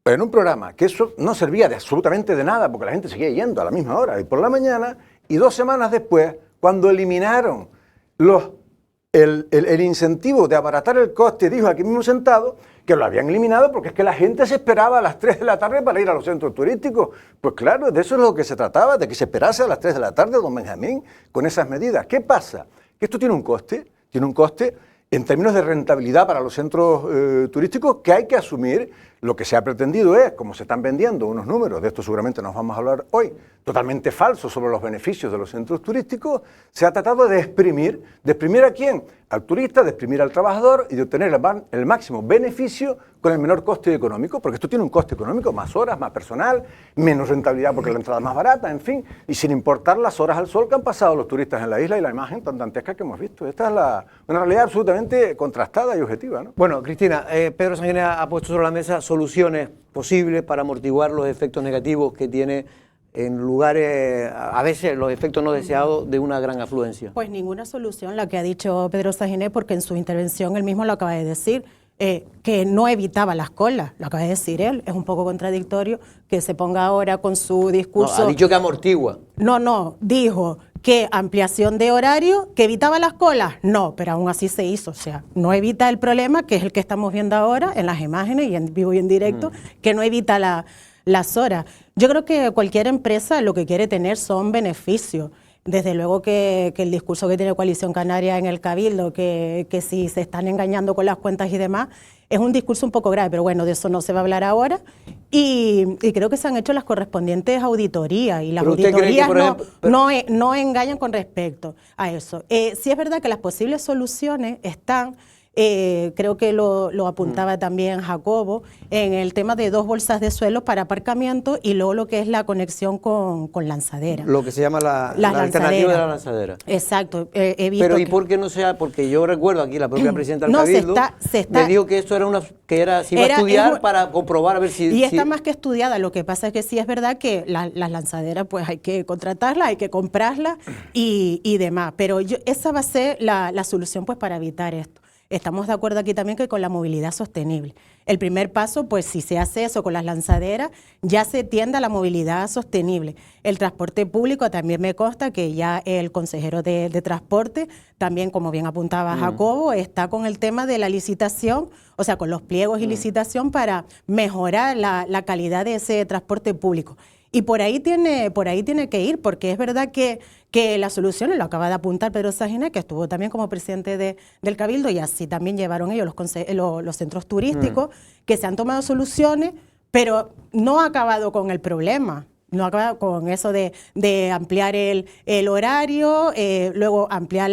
en un programa que eso no servía de absolutamente de nada, porque la gente seguía yendo a la misma hora y por la mañana, y 2 semanas después, cuando eliminaron el incentivo de abaratar el coste, dijo aquí mismo sentado, que lo habían eliminado porque es que la gente se esperaba a las 3 de la tarde para ir a los centros turísticos. Pues claro, de eso es lo que se trataba, de que se esperase a las 3 de la tarde, don Benjamín, con esas medidas. ¿Qué pasa? Que esto tiene un coste en términos de rentabilidad para los centros turísticos que hay que asumir. Lo que se ha pretendido es, como se están vendiendo unos números, de esto seguramente nos vamos a hablar hoy, totalmente falsos sobre los beneficios de los centros turísticos, se ha tratado de exprimir ¿a quién? Al turista, de exprimir al trabajador y de obtener el máximo beneficio con el menor coste económico, porque esto tiene un coste económico, más horas, más personal, menos rentabilidad porque la entrada es más barata, en fin, y sin importar las horas al sol que han pasado los turistas en la isla y la imagen tan dantesca que hemos visto. Esta es una realidad absolutamente contrastada y objetiva, ¿no? Bueno, Cristina, Pedro Sanginés ha puesto sobre la mesa soluciones posibles para amortiguar los efectos negativos que tiene en lugares, a veces los efectos no deseados de una gran afluencia. Pues ninguna solución la que ha dicho Pedro Sanginés, porque en su intervención él mismo lo acaba de decir, que no evitaba las colas, lo acaba de decir él. Es un poco contradictorio que se ponga ahora con su discurso. No, ha dicho que amortigua. No, dijo que ampliación de horario, que evitaba las colas. No, pero aún así se hizo. O sea, no evita el problema, que es el que estamos viendo ahora en las imágenes y en vivo y en directo, que no evita las horas. Yo creo que cualquier empresa lo que quiere tener son beneficios. Desde luego que el discurso que tiene Coalición Canaria en el Cabildo, que si se están engañando con las cuentas y demás, es un discurso un poco grave, pero bueno, de eso no se va a hablar ahora. Y creo que se han hecho las correspondientes auditorías, y las auditorías no engañan con respecto a eso. Sí es verdad que las posibles soluciones están... creo que lo apuntaba también Jacobo, en el tema de 2 bolsas de suelo para aparcamiento y luego lo que es la conexión con lanzadera. Lo que se llama la alternativa de la lanzadera. Exacto. Pero ¿y por qué no sea? Porque yo recuerdo aquí la propia presidenta del Cabildo me dijo que esto era se iba a estudiar para comprobar a ver si... Y está más que estudiada. Lo que pasa es que sí es verdad que las lanzaderas pues hay que contratarlas, hay que comprarlas y demás. Pero esa va a ser la solución pues para evitar esto. Estamos de acuerdo aquí también que con la movilidad sostenible. El primer paso, pues si se hace eso con las lanzaderas, ya se tiende a la movilidad sostenible. El transporte público también me consta que ya el consejero de transporte, también como bien apuntaba Jacobo, está con el tema de la licitación, o sea, con los pliegos y licitación para mejorar la calidad de ese transporte público. Y por ahí tiene que ir, porque es verdad que la solución, lo acaba de apuntar Pedro Sagina, que estuvo también como presidente del Cabildo, y así también llevaron ellos los centros turísticos, que se han tomado soluciones, pero no ha acabado con el problema. No acaba con eso de ampliar el horario, luego ampliar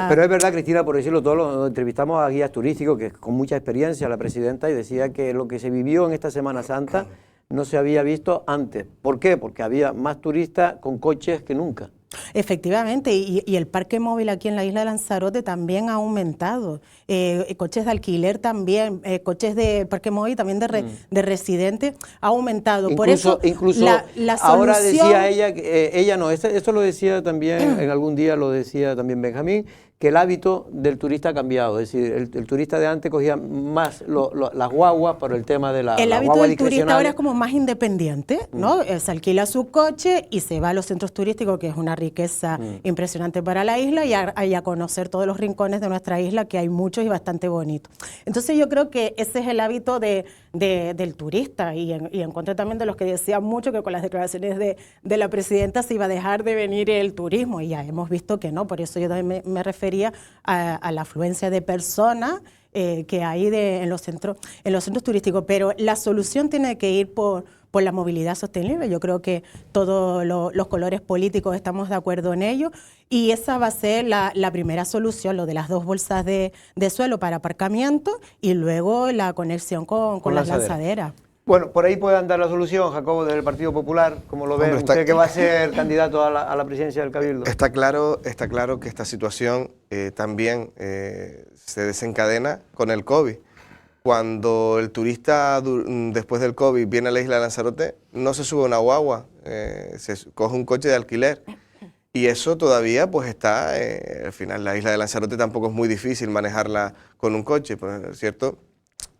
Pero es verdad, Cristina, por decirlo todo, lo entrevistamos a guías turísticos que con mucha experiencia, la presidenta, y decía que lo que se vivió en esta Semana Santa no se había visto antes. ¿Por qué? Porque había más turistas con coches que nunca. Efectivamente, y el parque móvil aquí en la isla de Lanzarote también ha aumentado. Coches de alquiler también, coches de parque móvil también de residentes ha aumentado. Por eso incluso la ahora solución... decía ella, ella no, esto lo decía también, en algún día lo decía también Benjamín, que el hábito del turista ha cambiado. Es decir, el turista de antes cogía más las guaguas por el tema de el hábito del turista ahora es como más independiente, ¿no? Se alquila su coche y se va a los centros turísticos, que es una riqueza impresionante para la isla, y a conocer todos los rincones de nuestra isla, que hay muchos y bastante bonitos. Entonces yo creo que ese es el hábito del turista, y en contra también de los que decían mucho que con las declaraciones de la presidenta se iba a dejar de venir el turismo, y ya hemos visto que no. Por eso yo también me refería a la afluencia de personas que hay en los centros turísticos, pero la solución tiene que ir por la movilidad sostenible. Yo creo que todos los colores políticos estamos de acuerdo en ello, y esa va a ser la primera solución, lo de las 2 bolsas de suelo para aparcamiento, y luego la conexión con las lanzaderas. Bueno, por ahí puede andar la solución, Jacobo, del Partido Popular, como lo ve usted, que va a ser candidato a la presidencia del Cabildo. Está claro que esta situación también se desencadena con el COVID. Cuando el turista después del COVID viene a la isla de Lanzarote, no se sube a una guagua, se coge un coche de alquiler. Y eso todavía pues está, al final la isla de Lanzarote tampoco es muy difícil manejarla con un coche, pues, ¿cierto?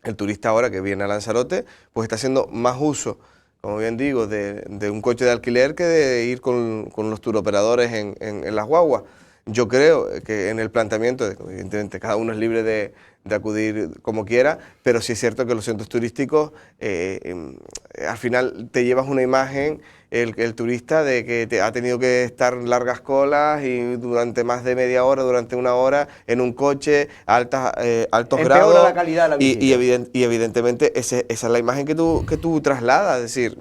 El turista ahora que viene a Lanzarote pues está haciendo más uso, como bien digo, de un coche de alquiler que de ir con los turoperadores en las guaguas. Yo creo que en el planteamiento, evidentemente cada uno es libre de acudir como quiera, pero sí es cierto que los centros turísticos al final te llevas una imagen, el turista, de que ha tenido que estar largas colas y durante más de media hora, durante una hora, en un coche, altos grados. La calidad de la visita. Y evidentemente esa es la imagen que tú trasladas, es decir,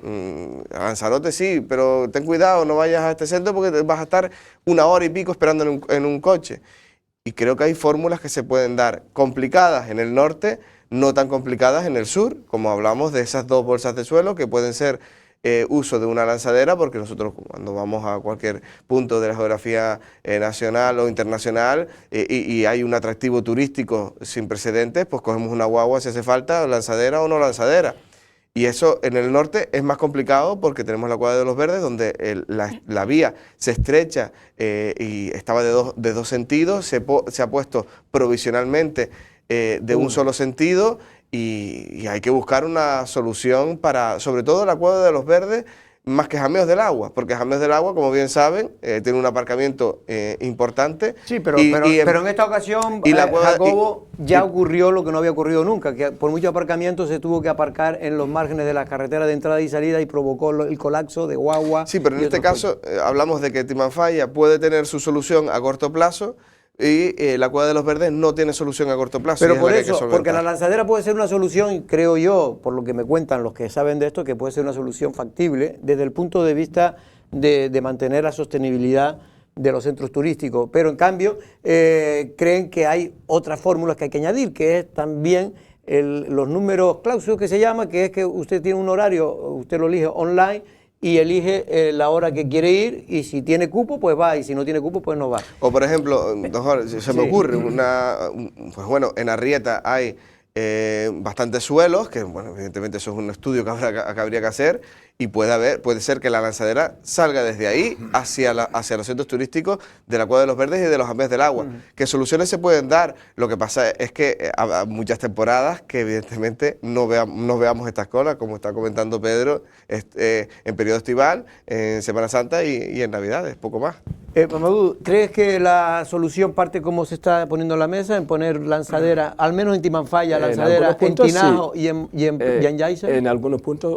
a Lanzarote sí, pero ten cuidado, no vayas a este centro porque vas a estar una hora y pico esperando en un coche. Y creo que hay fórmulas que se pueden dar complicadas en el norte, no tan complicadas en el sur, como hablamos de esas 2 bolsas de suelo que pueden ser uso de una lanzadera, porque nosotros cuando vamos a cualquier punto de la geografía nacional o internacional y hay un atractivo turístico sin precedentes, pues cogemos una guagua si hace falta, lanzadera o no lanzadera. Y eso en el norte es más complicado porque tenemos la Cuadra de los Verdes, donde la vía se estrecha y estaba de dos sentidos, se ha puesto provisionalmente de un solo sentido, y hay que buscar una solución para, sobre todo, la Cuadra de los Verdes, más que Jameos del Agua, porque Jameos del Agua, como bien saben, tiene un aparcamiento importante. Sí, pero en esta ocasión, Jacobo, ya ocurrió lo que no había ocurrido nunca, que por mucho aparcamiento se tuvo que aparcar en los márgenes de las carreteras de entrada y salida y provocó el colapso de guagua. Sí, pero en este caso hablamos de que Timanfaya puede tener su solución a corto plazo, y la Cuadra de los Verdes no tiene solución a corto plazo. Pero por eso, porque la lanzadera puede ser una solución, creo yo, por lo que me cuentan los que saben de esto, que puede ser una solución factible desde el punto de vista de mantener la sostenibilidad de los centros turísticos. Pero en cambio, creen que hay otras fórmulas que hay que añadir, que es también los números clausus, que se llama, que es que usted tiene un horario, usted lo elige online, y elige la hora que quiere ir, y si tiene cupo pues va, y si no tiene cupo pues no va. O por ejemplo, se me ocurre pues bueno, en Arrieta hay bastantes suelos, que bueno, evidentemente eso es un estudio que habría que hacer, y puede ser que la lanzadera salga desde ahí hacia los centros turísticos de la Cuadra de los Verdes y de los Jameos del Agua. ¿Qué soluciones se pueden dar? Lo que pasa es que hay muchas temporadas que evidentemente no veamos estas colas, como está comentando Pedro, en periodo estival, en Semana Santa y en Navidades, poco más. Mamadou, ¿crees que la solución parte como se está poniendo en la mesa, en poner lanzadera, al menos en Timanfaya, lanzadera en Tinajo, sí, y en Yaiza? En algunos puntos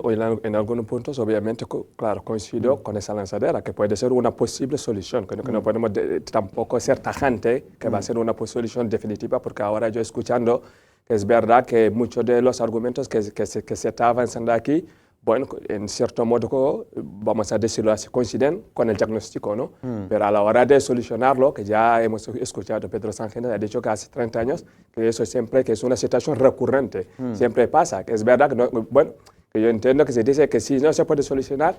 argumentos, obviamente, claro, coincido con esa lanzadera, que puede ser una posible solución, que no podemos tampoco ser tajante que va a ser una solución definitiva, porque ahora yo escuchando que es verdad que muchos de los argumentos que se está avanzando aquí, bueno, en cierto modo, vamos a decirlo así, coinciden con el diagnóstico, ¿no? Pero a la hora de solucionarlo, que ya hemos escuchado, Pedro Sánchez ha dicho que hace 30 años, que eso siempre que es una situación recurrente, siempre pasa, que es verdad que, no, bueno, que yo entiendo que se dice que si no se puede solucionar,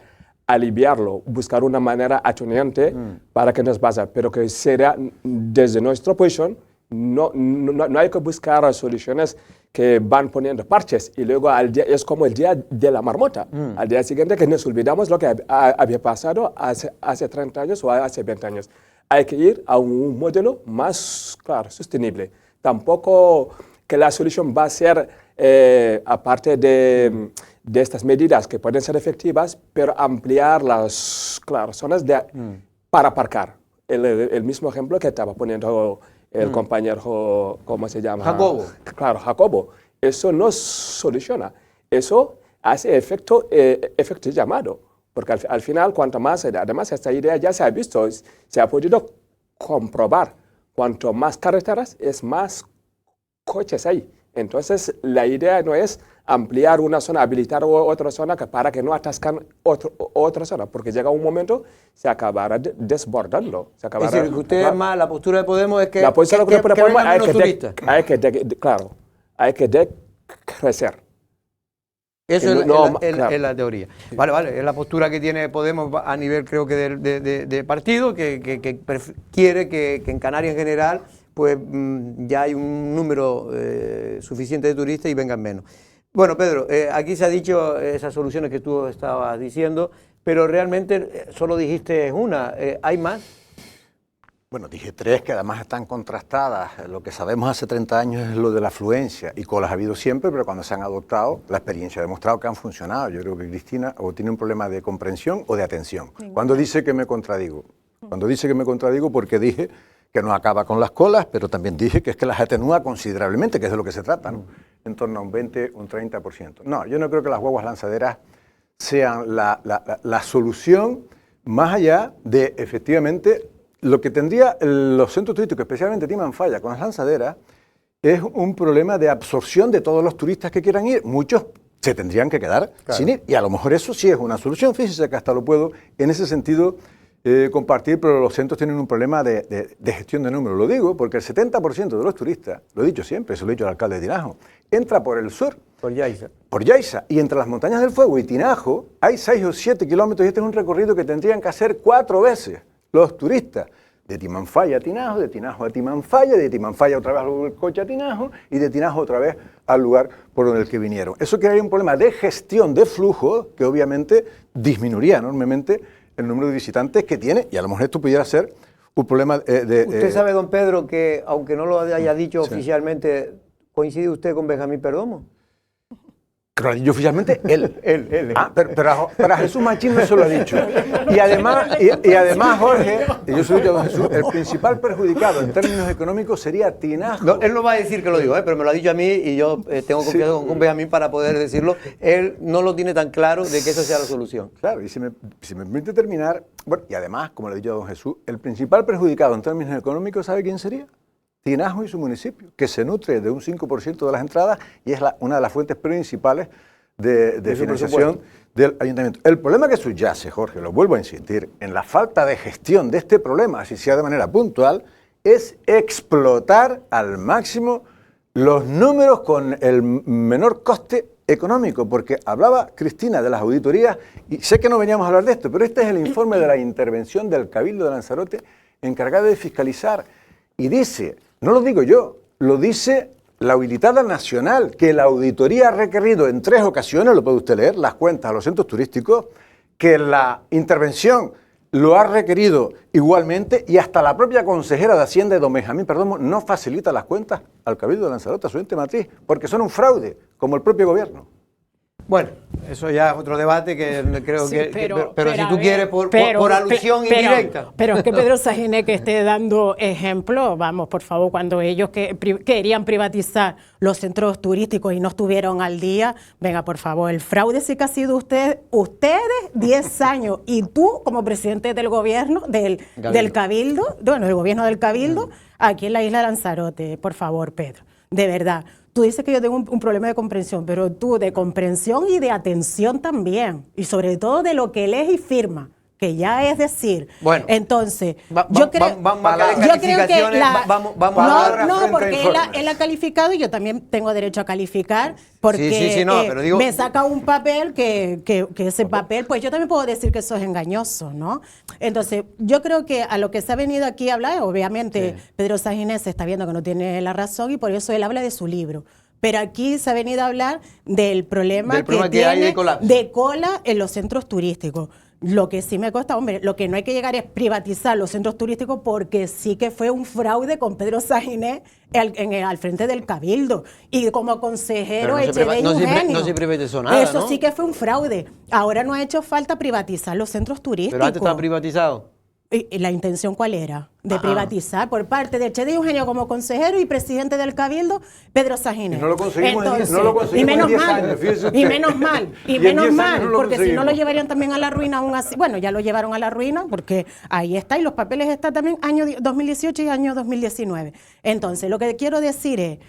aliviarlo, buscar una manera atenuante para que nos pase, pero que será desde nuestra posición, no hay que buscar soluciones que van poniendo parches y luego al día, es como el día de la marmota. Al día siguiente que nos olvidamos lo que había pasado hace 30 años o hace 20 años. Hay que ir a un modelo más, claro, sostenible. Tampoco que la solución va a ser, aparte de estas medidas que pueden ser efectivas, pero ampliar las, claro, zonas para aparcar. El mismo ejemplo que estaba poniendo el compañero, ¿cómo se llama? Jacobo. Claro, Jacobo. Eso no soluciona. Eso hace efecto llamado. Porque al final, cuanto más, además esta idea ya se ha visto, se ha podido comprobar. Cuanto más carreteras, es más coches hay. Entonces, la idea no es ampliar una zona, habilitar otra zona para que no atascan otra zona, porque llega un momento, se acabará desbordando. Se acabará, es decir, que usted más, la postura de Podemos es que, la postura que Podemos vengan menos turistas. hay que decrecer. Eso es claro. la teoría. Vale, es la postura que tiene Podemos a nivel, creo que de partido, que quiere que en Canarias en general pues ya hay un número suficiente de turistas y vengan menos. Bueno, Pedro, aquí se ha dicho esas soluciones que tú estabas diciendo, pero realmente solo dijiste una. ¿Hay más? Bueno, dije 3 que además están contrastadas. Lo que sabemos hace 30 años es lo de la afluencia, y colas ha habido siempre, pero cuando se han adoptado, la experiencia ha demostrado que han funcionado. Yo creo que Cristina o tiene un problema de comprensión o de atención. Cuando dice que me contradigo, porque dije que no acaba con las colas, pero también dije que es que las atenúa considerablemente, que es de lo que se trata, ¿no? En torno a un 20, un 30%. No, yo no creo que las guaguas lanzaderas sean la solución, más allá de, efectivamente, lo que tendría los centros turísticos, especialmente Timanfaya, con las lanzaderas, es un problema de absorción de todos los turistas que quieran ir. Muchos se tendrían que quedar sin ir, y a lo mejor eso sí es una solución. Fíjese que hasta lo puedo, en ese sentido, compartir, pero los centros tienen un problema de gestión de números. Lo digo porque el 70% de los turistas, lo he dicho siempre, eso lo he dicho al alcalde de Tinajo, entra por el sur. Por Yaiza. Por Yaiza. Y entre las Montañas del Fuego y Tinajo hay 6 o 7 kilómetros, y este es un recorrido que tendrían que hacer 4 veces los turistas. De Timanfaya a Tinajo, de Tinajo a Timanfaya, de Timanfaya otra vez al coche a Tinajo, y de Tinajo otra vez al lugar por donde el que vinieron. Eso crearía un problema de gestión de flujo que obviamente disminuiría enormemente el número de visitantes que tiene, y a lo mejor esto pudiera ser un problema de... Usted sabe, don Pedro, que aunque no lo haya dicho oficialmente, ¿coincide usted con Benjamín Perdomo? Yo oficialmente, él. Ah, pero a Jesús Machín no se lo ha dicho. Y además Jorge, yo soy don Jesús, el principal perjudicado en términos económicos sería Tinajo. No, él no va a decir que lo digo, pero me lo ha dicho a mí, y yo tengo confianza con Benjamín para poder decirlo. Él no lo tiene tan claro de que eso sea la solución. Claro, y si me permite terminar, bueno, y además, como le he dicho a don Jesús, el principal perjudicado en términos económicos, ¿sabe quién sería? Tinajo y su municipio, que se nutre de un 5% de las entradas y es una de las fuentes principales de financiación del ayuntamiento. El problema que subyace, Jorge, lo vuelvo a insistir, en la falta de gestión de este problema, así sea de manera puntual, es explotar al máximo los números con el menor coste económico, porque hablaba Cristina de las auditorías, y sé que no veníamos a hablar de esto, pero este es el informe de la intervención del Cabildo de Lanzarote encargado de fiscalizar, y dice, no lo digo yo, lo dice la Auditada Nacional, que la auditoría ha requerido en 3 ocasiones, lo puede usted leer, las cuentas a los centros turísticos, que la intervención lo ha requerido igualmente, y hasta la propia consejera de Hacienda, don Benjamín Perdomo, no facilita las cuentas al Cabildo de Lanzarote, a su ente matriz, porque son un fraude, como el propio gobierno. Bueno, eso ya es otro debate que creo Sí, que... pero si tú quieres, por alusión pero, indirecta. Pero es que Pedro Sánchez que esté dando ejemplo, vamos, por favor, cuando ellos querían privatizar los centros turísticos y no estuvieron al día, venga, por favor, el fraude sí que ha sido ustedes 10 años, y tú como presidente del gobierno, del Cabildo, bueno, del gobierno del Cabildo, aquí en la isla de Lanzarote, por favor, Pedro, de verdad. Tú dices que yo tengo un problema de comprensión, pero tú de comprensión y de atención también, y sobre todo de lo que lees y firma, que ya es decir, bueno, entonces, yo creo que porque él ha calificado y yo también tengo derecho a calificar, porque pero digo, me saca un papel que ese papel, pues yo también puedo decir que eso es engañoso, ¿no? Entonces, yo creo que a lo que se ha venido aquí a hablar, obviamente Pedro Sánchez está viendo que no tiene la razón y por eso él habla de su libro. Pero aquí se ha venido a hablar del problema que tiene de cola en los centros turísticos. Lo que sí me consta, hombre, lo que no hay que llegar es privatizar los centros turísticos, porque sí que fue un fraude con Pedro Sánchez al frente del Cabildo. Y como consejero, no se privatizó nada, eso ¿no? sí que fue un fraude. Ahora no ha hecho falta privatizar los centros turísticos. Pero antes estaba privatizado. ¿Y la intención cuál era? De privatizar por parte de Chedi Eugenio como consejero y presidente del Cabildo, Pedro Sánchez. Y no lo conseguimos. Entonces, no lo conseguimos y menos en 10 mal, años, fíjese usted. y menos mal, Y en 10 años no lo porque si no lo conseguimos. llevarían también a la ruina aún así. Bueno, ya lo llevaron a la ruina porque ahí está, y los papeles están también año 2018 y año 2019. Entonces, lo que quiero decir es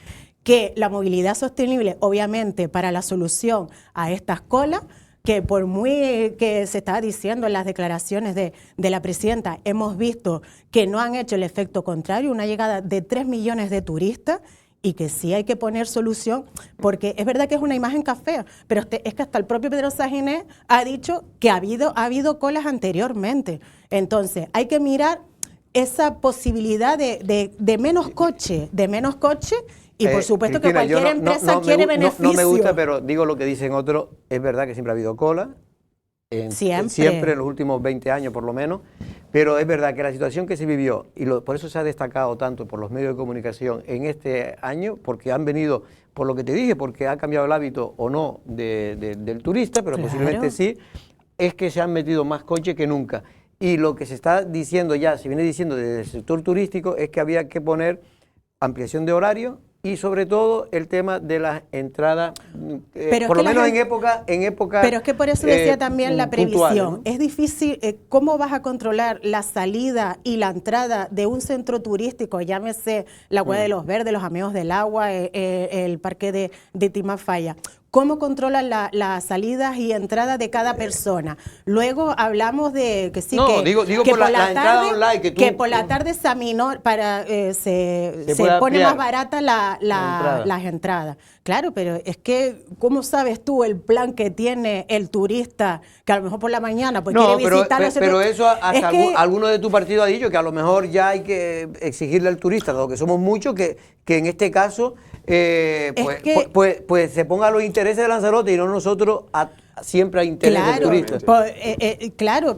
que la movilidad sostenible, obviamente, para la solución a estas colas, que por muy que se estaba diciendo en las declaraciones de la presidenta, hemos visto que no han hecho el efecto contrario, una llegada de 3 millones de turistas, y que sí hay que poner solución, porque es verdad que es una imagen fea, pero es que hasta el propio Pedro Sánchez ha dicho que ha habido colas anteriormente. Entonces, hay que mirar esa posibilidad de menos coche, y por supuesto que Cristina, cualquier empresa quiere beneficio. No me gusta, pero digo lo que dicen otros. Es verdad que siempre ha habido cola, siempre en los últimos 20 años por lo menos, pero es verdad que la situación que se vivió, y por eso se ha destacado tanto por los medios de comunicación en este año, porque han venido, por lo que te dije, porque ha cambiado el hábito o no del turista, pero posiblemente sí, es que se han metido más coches que nunca. Y lo que se está diciendo ya, se viene diciendo desde el sector turístico, es que había que poner ampliación de horario, y sobre todo el tema de las entradas, por lo menos en época. Pero es que por eso decía también la previsión. ¿No? Es difícil, ¿cómo vas a controlar la salida y la entrada de un centro turístico? Llámese la Cueva de los Verdes, los Amigos del Agua, el parque de Timafaya. ¿Cómo controlan las salidas y entradas de cada persona? Luego hablamos de que sí, digo que por la entrada online, que por la tarde se pone más barata las entradas. Claro, pero es que, ¿cómo sabes tú el plan que tiene el turista que a lo mejor por la mañana quiere visitar los pero eso hasta alguno de tu partido ha dicho que a lo mejor ya hay que exigirle al turista, dado que somos muchos, que en este caso pues se ponga los intereses de Lanzarote y no nosotros siempre a interés del turista. Claro,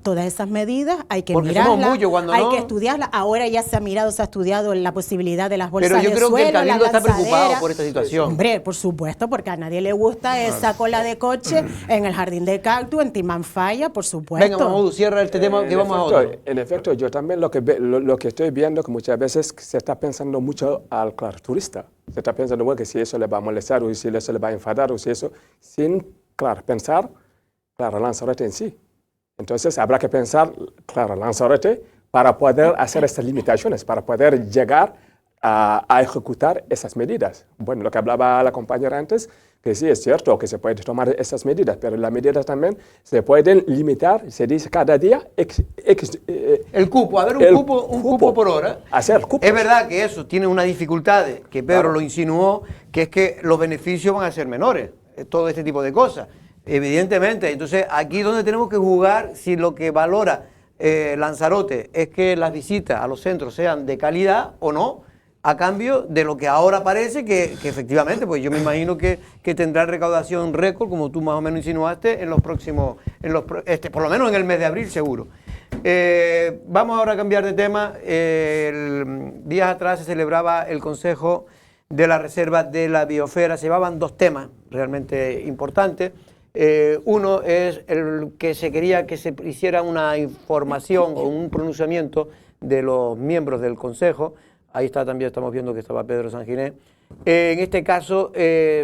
todas esas medidas hay que porque mirarlas, hay no, que estudiarlas. Ahora ya se ha estudiado la posibilidad de las bolsas de suelo. Pero yo creo que el Cabildo está preocupado por esta situación. Hombre, por supuesto, porque a nadie le gusta esa cola de coche en el Jardín de Cactus, en Timanfaya, por supuesto. Venga, Mahmoud, cierra este tema que vamos a otro. En efecto, yo también lo que estoy viendo, que muchas veces se está pensando mucho al turista. Se está pensando, bueno, que si eso le va a molestar, o si eso le va a enfadar, o si eso, sin pensar, Lanzarote en sí. Entonces habrá que pensar, Lanzarote, para poder hacer estas limitaciones, para poder llegar a ejecutar esas medidas. Bueno, lo que hablaba la compañera antes, que sí es cierto que se pueden tomar esas medidas, pero las medidas también se pueden limitar, se dice cada día, el cupo, un cupo por hora. Hacer cupos. Es verdad que eso tiene unas dificultades, que Pedro lo insinuó, que es que los beneficios van a ser menores. Todo este tipo de cosas, evidentemente. Entonces, aquí donde tenemos que jugar, si lo que valora Lanzarote es que las visitas a los centros sean de calidad o no, a cambio de lo que ahora parece que efectivamente, pues yo me imagino que tendrá recaudación récord, como tú más o menos insinuaste, en los próximos, por lo menos en el mes de abril seguro. Vamos ahora a cambiar de tema. Días atrás se celebraba el Consejo de la reserva de la biosfera. Se llevaban dos temas realmente importantes. Uno es el que se quería que se hiciera una información o un pronunciamiento de los miembros del Consejo. Ahí está también, estamos viendo que estaba Pedro Sanginés. En este caso,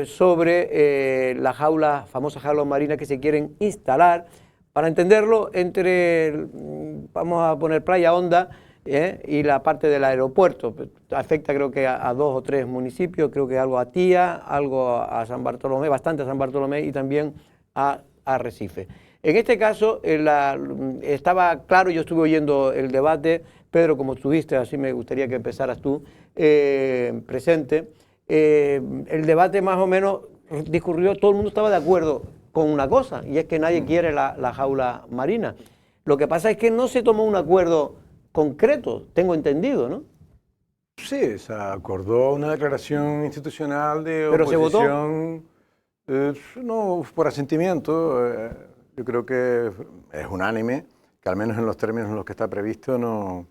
sobre las jaulas, famosas jaulas marinas que se quieren instalar. Para entenderlo, vamos a poner Playa Honda y la parte del aeropuerto. Afecta creo que a 2 o 3 municipios, creo que algo a Tía, algo a San Bartolomé, bastante a San Bartolomé y también a Arrecife. En este caso estaba claro, yo estuve oyendo el debate. Pedro, como estuviste, así me gustaría que empezaras tú, presente. El debate más o menos discurrió, todo el mundo estaba de acuerdo con una cosa, y es que nadie quiere la jaula marina. Lo que pasa es que no se tomó un acuerdo concreto, tengo entendido, ¿no? Sí, se acordó una declaración institucional de ¿Pero oposición. ¿Se votó? No, por asentimiento. Yo creo que es unánime, que al menos en los términos en los que está previsto no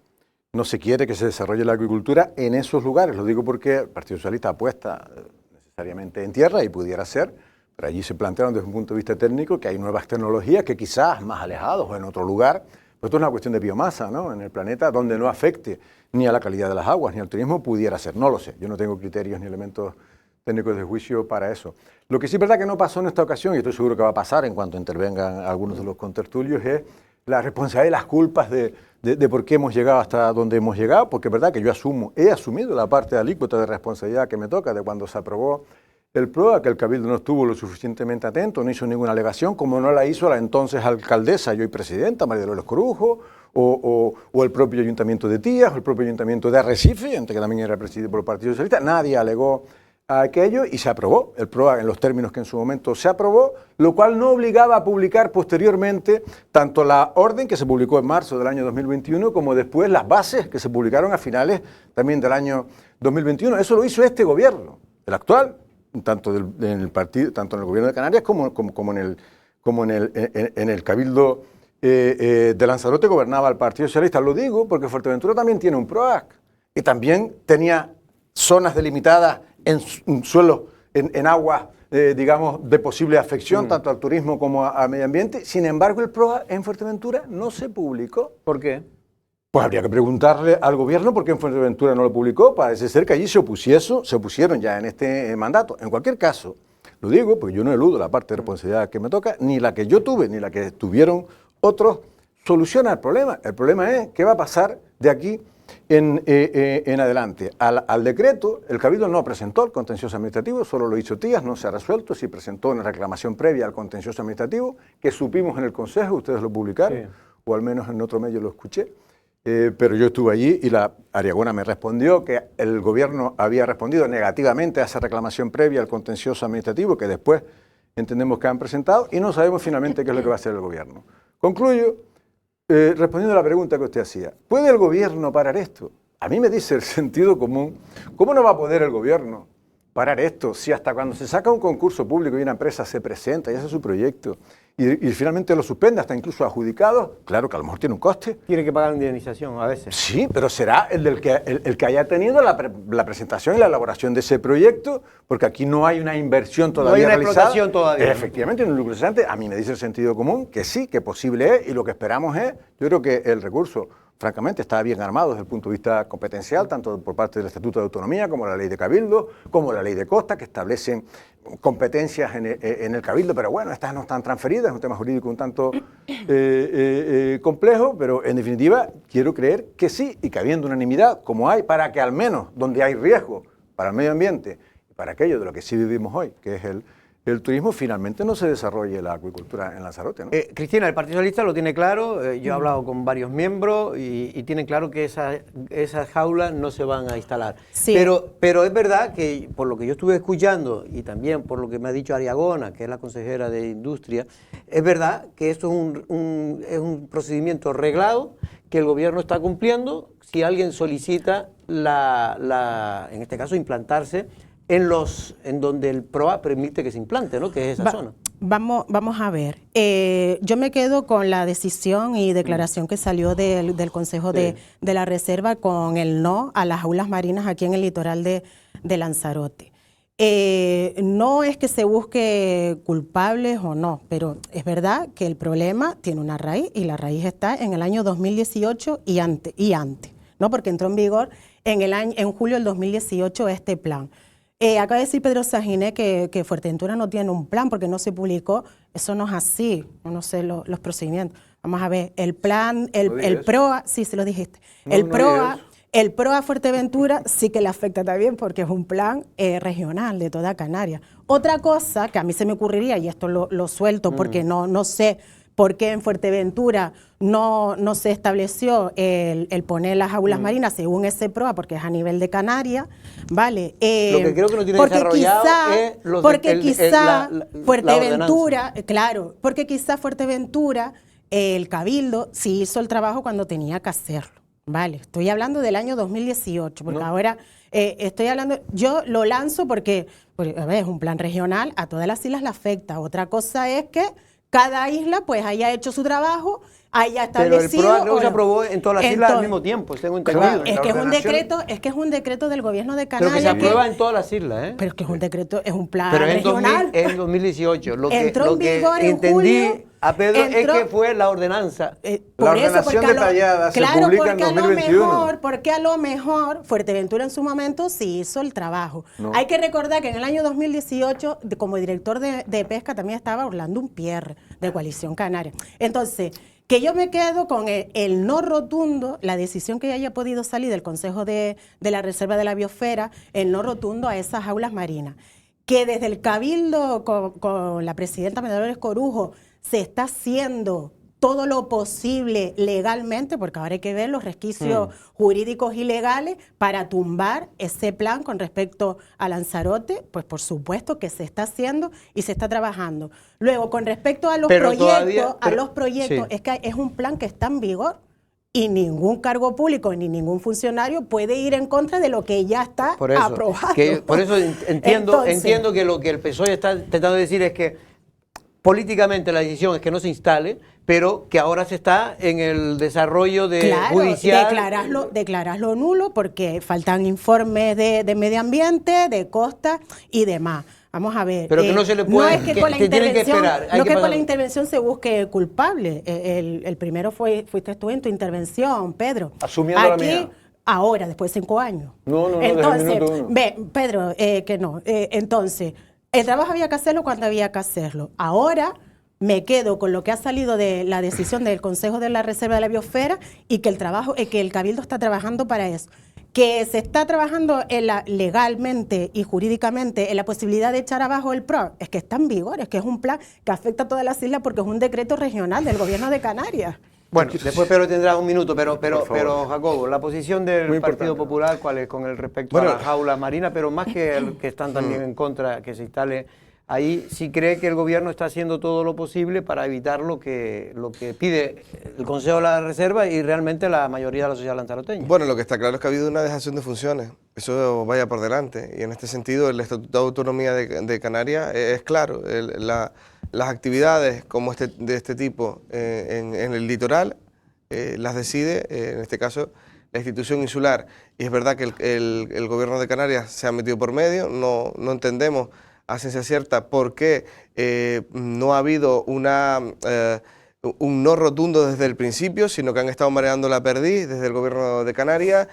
se quiere que se desarrolle la agricultura en esos lugares. Lo digo porque el Partido Socialista apuesta necesariamente en tierra y pudiera ser, pero allí se plantearon desde un punto de vista técnico que hay nuevas tecnologías que quizás más alejados o en otro lugar, pues esto es una cuestión de biomasa, ¿no? En el planeta donde no afecte ni a la calidad de las aguas ni al turismo pudiera ser. No lo sé, yo no tengo criterios ni elementos técnicos de juicio para eso. Lo que sí es verdad que no pasó en esta ocasión, y estoy seguro que va a pasar en cuanto intervengan algunos de los contertulios, es la responsabilidad y las culpas de por qué hemos llegado hasta donde hemos llegado, porque es verdad que yo he asumido la parte de alícuota de responsabilidad que me toca de cuando se aprobó el PROA, que el Cabildo no estuvo lo suficientemente atento, no hizo ninguna alegación, como no la hizo la entonces alcaldesa y hoy presidenta, María Dolores Corujo, o el propio Ayuntamiento de Tías, o el propio Ayuntamiento de Arrecife, que también era presidido por el Partido Socialista. Nadie alegó a aquello y se aprobó el PROA en los términos que en su momento se aprobó, lo cual no obligaba a publicar posteriormente tanto la orden que se publicó en marzo del año 2021 como después las bases que se publicaron a finales también del año 2021. Eso lo hizo este gobierno, el actual, tanto en el gobierno de Canarias como en el Cabildo de Lanzarote gobernaba el Partido Socialista. Lo digo porque Fuerteventura también tiene un PROAC y también tenía zonas delimitadas en suelos, en aguas, digamos, de posible afección, tanto al turismo como al medio ambiente. Sin embargo, el PROA en Fuerteventura no se publicó. ¿Por qué? Pues habría que preguntarle al gobierno por qué en Fuerteventura no lo publicó. Parece ser que allí se opusieron ya en este mandato. En cualquier caso, lo digo porque yo no eludo la parte de responsabilidad que me toca, ni la que yo tuve, ni la que tuvieron otros, soluciona el problema. El problema es qué va a pasar de aquí en adelante. Al decreto, el Cabildo no presentó el contencioso administrativo, solo lo hizo Tías, no se ha resuelto, sí presentó una reclamación previa al contencioso administrativo, que supimos en el Consejo, ustedes lo publicaron, sí, o al menos en otro medio lo escuché, pero yo estuve allí y la Ariagona me respondió que el gobierno había respondido negativamente a esa reclamación previa al contencioso administrativo, que después entendemos que han presentado, y no sabemos finalmente qué es lo que va a hacer el gobierno. Concluyo respondiendo a la pregunta que usted hacía. ¿Puede el gobierno parar esto? A mí me dice el sentido común. ¿Cómo no va a poder el gobierno parar esto si hasta cuando se saca un concurso público y una empresa se presenta y hace su proyecto y finalmente lo suspende, hasta incluso adjudicado? Claro que a lo mejor tiene un coste. Tiene que pagar indemnización a veces. Sí, pero será el que haya tenido la presentación y la elaboración de ese proyecto, porque aquí no hay una inversión todavía realizada. No hay una explotación todavía. Efectivamente, en un lucro cesante. A mí me dice el sentido común que sí, que posible es, y lo que esperamos es, yo creo que el recurso, francamente, está bien armado desde el punto de vista competencial, tanto por parte del Estatuto de Autonomía, como la Ley de Cabildo, como la Ley de Costa, que establecen competencias en el Cabildo, pero bueno, estas no están transferidas, es un tema jurídico un tanto complejo, pero en definitiva quiero creer que sí, y que habiendo unanimidad, como hay, para que al menos donde hay riesgo para el medio ambiente y para aquello de lo que sí vivimos hoy, que es el turismo, finalmente no se desarrolle la acuicultura en Lanzarote, ¿no? Cristina, el Partido Socialista lo tiene claro, yo he hablado con varios miembros y tienen claro que esas jaulas no se van a instalar. Sí. Pero es verdad que por lo que yo estuve escuchando y también por lo que me ha dicho Ariagona, que es la consejera de Industria, es verdad que esto es un procedimiento reglado que el gobierno está cumpliendo si alguien solicita en este caso implantarse en donde el PROA permite que se implante, ¿no? Que es esa zona. Vamos a ver. Yo me quedo con la decisión y declaración que salió del Consejo de la Reserva con el no a las jaulas marinas aquí en el litoral de Lanzarote. No es que se busque culpables o no, pero es verdad que el problema tiene una raíz y la raíz está en el año 2018 y antes, ¿no? Porque entró en vigor en julio del 2018 este plan. Acaba de decir Pedro Saginé que Fuerteventura no tiene un plan porque no se publicó. Eso no es así, no sé los procedimientos. Vamos a ver, el plan, el PROA, sí, se lo dijiste. El PROA Fuerteventura sí que le afecta también porque es un plan regional de toda Canarias. Otra cosa que a mí se me ocurriría, y esto lo suelto porque no sé por qué en Fuerteventura no se estableció el poner las jaulas marinas según ese PROA, porque es a nivel de Canarias, ¿vale? Lo que creo que no tiene desarrollado es Fuerteventura, claro, porque quizá Fuerteventura, el Cabildo, sí hizo el trabajo cuando tenía que hacerlo, ¿vale? Estoy hablando del año 2018, porque ahora estoy hablando, yo lo lanzo porque a ver, es un plan regional, a todas las islas le afecta. Otra cosa es que cada isla pues haya hecho su trabajo, haya establecido... Pero el PROA creo que se aprobó en todas las islas al mismo tiempo, tengo entendido. Es que es un decreto del gobierno de Canarias. Pero que se aprueba en todas las islas, ¿eh? Pero es que es un decreto, es un plan pero regional. Pero en 2018. Lo que entendí julio, a Pedro es que fue la ordenanza. La ordenación detallada se publica en 2021. Porque a lo mejor Fuerteventura en su momento sí hizo el trabajo. No. Hay que recordar que en el año 2018, como director de pesca, también estaba Orlando Umpierre, de Coalición Canaria. Entonces, que yo me quedo con el no rotundo, la decisión que haya podido salir del Consejo de la Reserva de la Biosfera, el no rotundo a esas jaulas marinas. Que desde el Cabildo, con la presidenta María Dolores Corujo, se está haciendo todo lo posible legalmente, porque ahora hay que ver los resquicios jurídicos y legales para tumbar ese plan con respecto a Lanzarote, pues por supuesto que se está haciendo y se está trabajando. Luego, con respecto a los proyectos, es que es un plan que está en vigor y ningún cargo público ni ningún funcionario puede ir en contra de lo que ya está aprobado. Por eso entiendo que lo que el PSOE está intentando decir es que políticamente la decisión es que no se instale, pero que ahora se está en el desarrollo judicial. Declararlo nulo porque faltan informes de medio ambiente, de costas y demás. Vamos a ver. Pero que no se le puede, no es que con la intervención, esperar. Por la intervención se busque culpable. El primero fuiste tú en tu intervención, Pedro. Asumiendo la mía. Ahora, después de 5 años. No. Entonces, Pedro, que no. Entonces, el trabajo había que hacerlo cuando había que hacerlo. Ahora me quedo con lo que ha salido de la decisión del Consejo de la Reserva de la Biosfera y que el Cabildo está trabajando para eso. Que se está trabajando legalmente y jurídicamente en la posibilidad de echar abajo el PROA, es que está en vigor, es que es un plan que afecta a todas las islas porque es un decreto regional del gobierno de Canarias. Bueno, después Pedro tendrá un minuto, pero Jacobo, la posición del Partido Popular, ¿cuál es con el respecto a la jaula marina? Pero más que el que están también en contra que se instale ahí, sí cree que el gobierno está haciendo todo lo posible para evitar lo que pide el Consejo de la Reserva y realmente la mayoría de la sociedad lanzaroteña. Bueno, lo que está claro es que ha habido una dejación de funciones, eso vaya por delante, y en este sentido el Estatuto de Autonomía de Canarias es claro, las actividades como de este tipo en el litoral las decide, en este caso, la institución insular. Y es verdad que el gobierno de Canarias se ha metido por medio, no entendemos a ciencia cierta por qué no ha habido un no rotundo desde el principio, sino que han estado mareando la perdiz desde el gobierno de Canarias,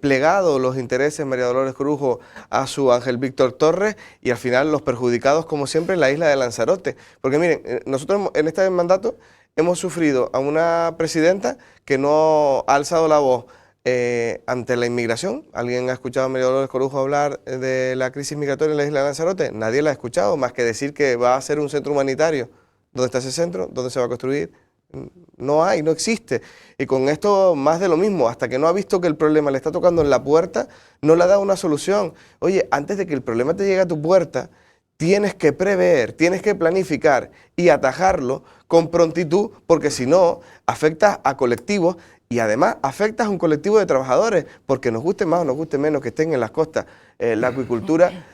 plegado los intereses María Dolores Corujo a su Ángel Víctor Torres y al final los perjudicados, como siempre, en la isla de Lanzarote. Porque miren, nosotros en este mandato hemos sufrido a una presidenta que no ha alzado la voz ante la inmigración. ¿Alguien ha escuchado a María Dolores Corujo hablar de la crisis migratoria en la isla de Lanzarote? Nadie la ha escuchado, más que decir que va a ser un centro humanitario. ¿Dónde está ese centro? ¿Dónde se va a construir? No hay, no existe. Y con esto más de lo mismo, hasta que no ha visto que el problema le está tocando en la puerta, no le ha dado una solución. Oye, antes de que el problema te llegue a tu puerta, tienes que prever, tienes que planificar y atajarlo con prontitud, porque si no, afectas a colectivos y además afectas a un colectivo de trabajadores, porque nos guste más o nos guste menos que estén en las costas la acuicultura,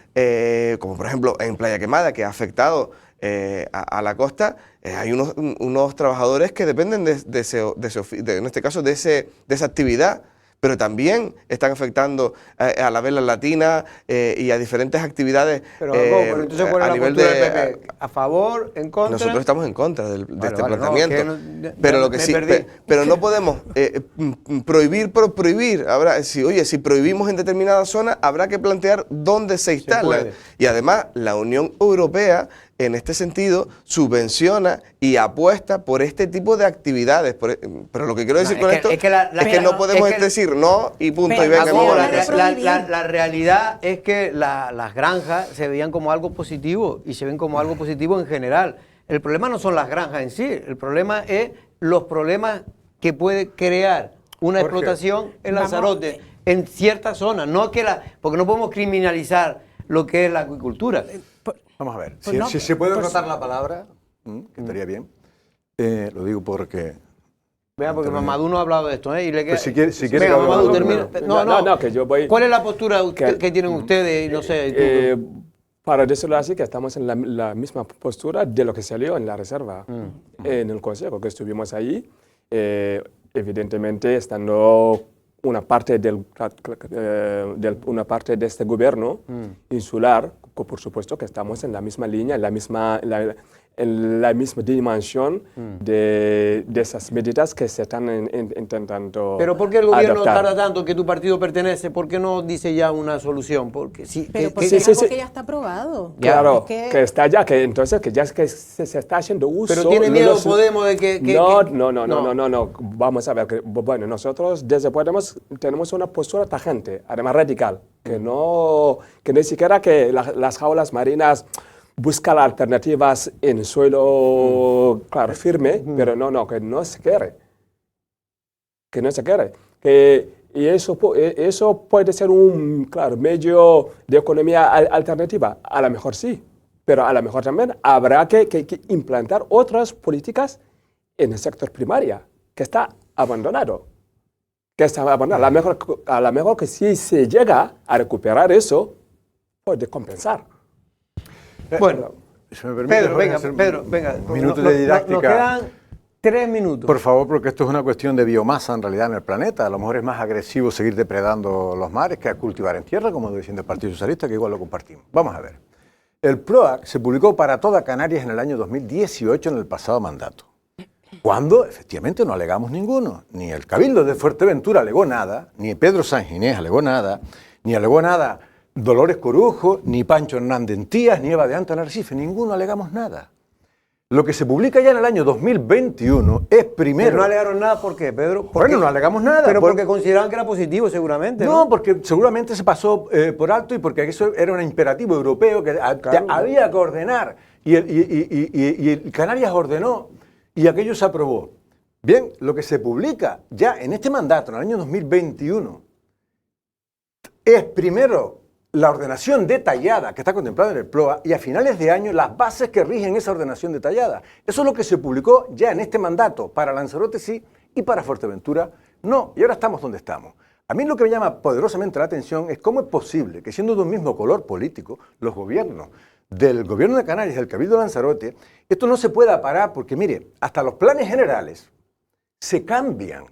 como por ejemplo en Playa Quemada, que ha afectado a la costa, hay unos trabajadores que dependen en este caso de esa actividad, pero también están afectando a la vela latina y a diferentes actividades. Pero entonces, ¿cuál es la postura del PP? ¿A favor, en contra? Nosotros estamos en contra de este planteamiento. Pero no podemos prohibir por prohibir. Si prohibimos en determinada zona, habrá que plantear dónde se instalan. Y además, la Unión Europea, en este sentido, subvenciona y apuesta por este tipo de actividades. Pero lo que quiero decir con esto es que no podemos decir no y punto y venga. La realidad es que las granjas se veían como algo positivo y se ven como algo positivo en general. El problema no son las granjas en sí, el problema es los problemas que puede crear una explotación en Lanzarote, en ciertas zonas, porque no podemos criminalizar lo que es la acuicultura. Vamos a ver, si se puede rotar la palabra, que estaría bien, lo digo porque... Vea, porque Mamadou no ha hablado de esto, ¿eh? Y le queda... Pues si quiere venga, Mamadou, termina. No, que yo voy... ¿Cuál es la postura que tienen ustedes? No sé, para decirlo así, que estamos en la misma postura de lo que salió en la reserva, en el consejo que estuvimos ahí, evidentemente estando una parte de este gobierno insular, por supuesto que estamos en la misma línea, en la misma dimensión de esas medidas que se están intentando. Pero ¿por qué el gobierno tarda tanto que tu partido pertenece? ¿Por qué no dice ya una solución? Porque porque ya está aprobado. Claro, que está ya, que entonces que ya es que se está haciendo uso. Pero tiene miedo Podemos de que... No. Vamos a ver, que, bueno, nosotros desde Podemos tenemos una postura tajante, además radical, que no ni siquiera que las jaulas marinas buscan alternativas en suelo, claro, firme, pero que no se quiere. Que no se quiere. Y eso puede ser un, medio de economía alternativa. A lo mejor sí, pero a lo mejor también habrá que implantar otras políticas en el sector primario, que está abandonado. A lo mejor que si se llega a recuperar eso, puede compensar. Bueno, si me permite, Pedro, venga. Un minuto de didáctica. Nos quedan 3 minutos. Por favor, porque esto es una cuestión de biomasa en realidad en el planeta. A lo mejor es más agresivo seguir depredando los mares que cultivar en tierra, como defiende el Partido Socialista, que igual lo compartimos. Vamos a ver. El PROAC se publicó para toda Canarias en el año 2018, en el pasado mandato, cuando efectivamente no alegamos ninguno. Ni el Cabildo de Fuerteventura alegó nada, ni Pedro Sanginés alegó nada, ni alegó nada Dolores Corujo, ni Pancho Hernández Tías, ni Eva de Anta en Arrecife, ninguno alegamos nada. Lo que se publica ya en el año 2021 es primero... ¿Pero no alegaron nada por qué, Pedro? Bueno, no alegamos nada. Pero porque consideraban que era positivo, seguramente. No, porque seguramente se pasó por alto y porque eso era un imperativo europeo que había que ordenar. Y Canarias ordenó y aquello se aprobó. Bien, lo que se publica ya en este mandato, en el año 2021, es primero la ordenación detallada que está contemplada en el PROA y a finales de año las bases que rigen esa ordenación detallada. Eso es lo que se publicó ya en este mandato. Para Lanzarote sí y para Fuerteventura no. Y ahora estamos donde estamos. A mí lo que me llama poderosamente la atención es cómo es posible que siendo de un mismo color político, los gobiernos del gobierno de Canarias y del Cabildo de Lanzarote, esto no se pueda parar porque, mire, hasta los planes generales se cambian.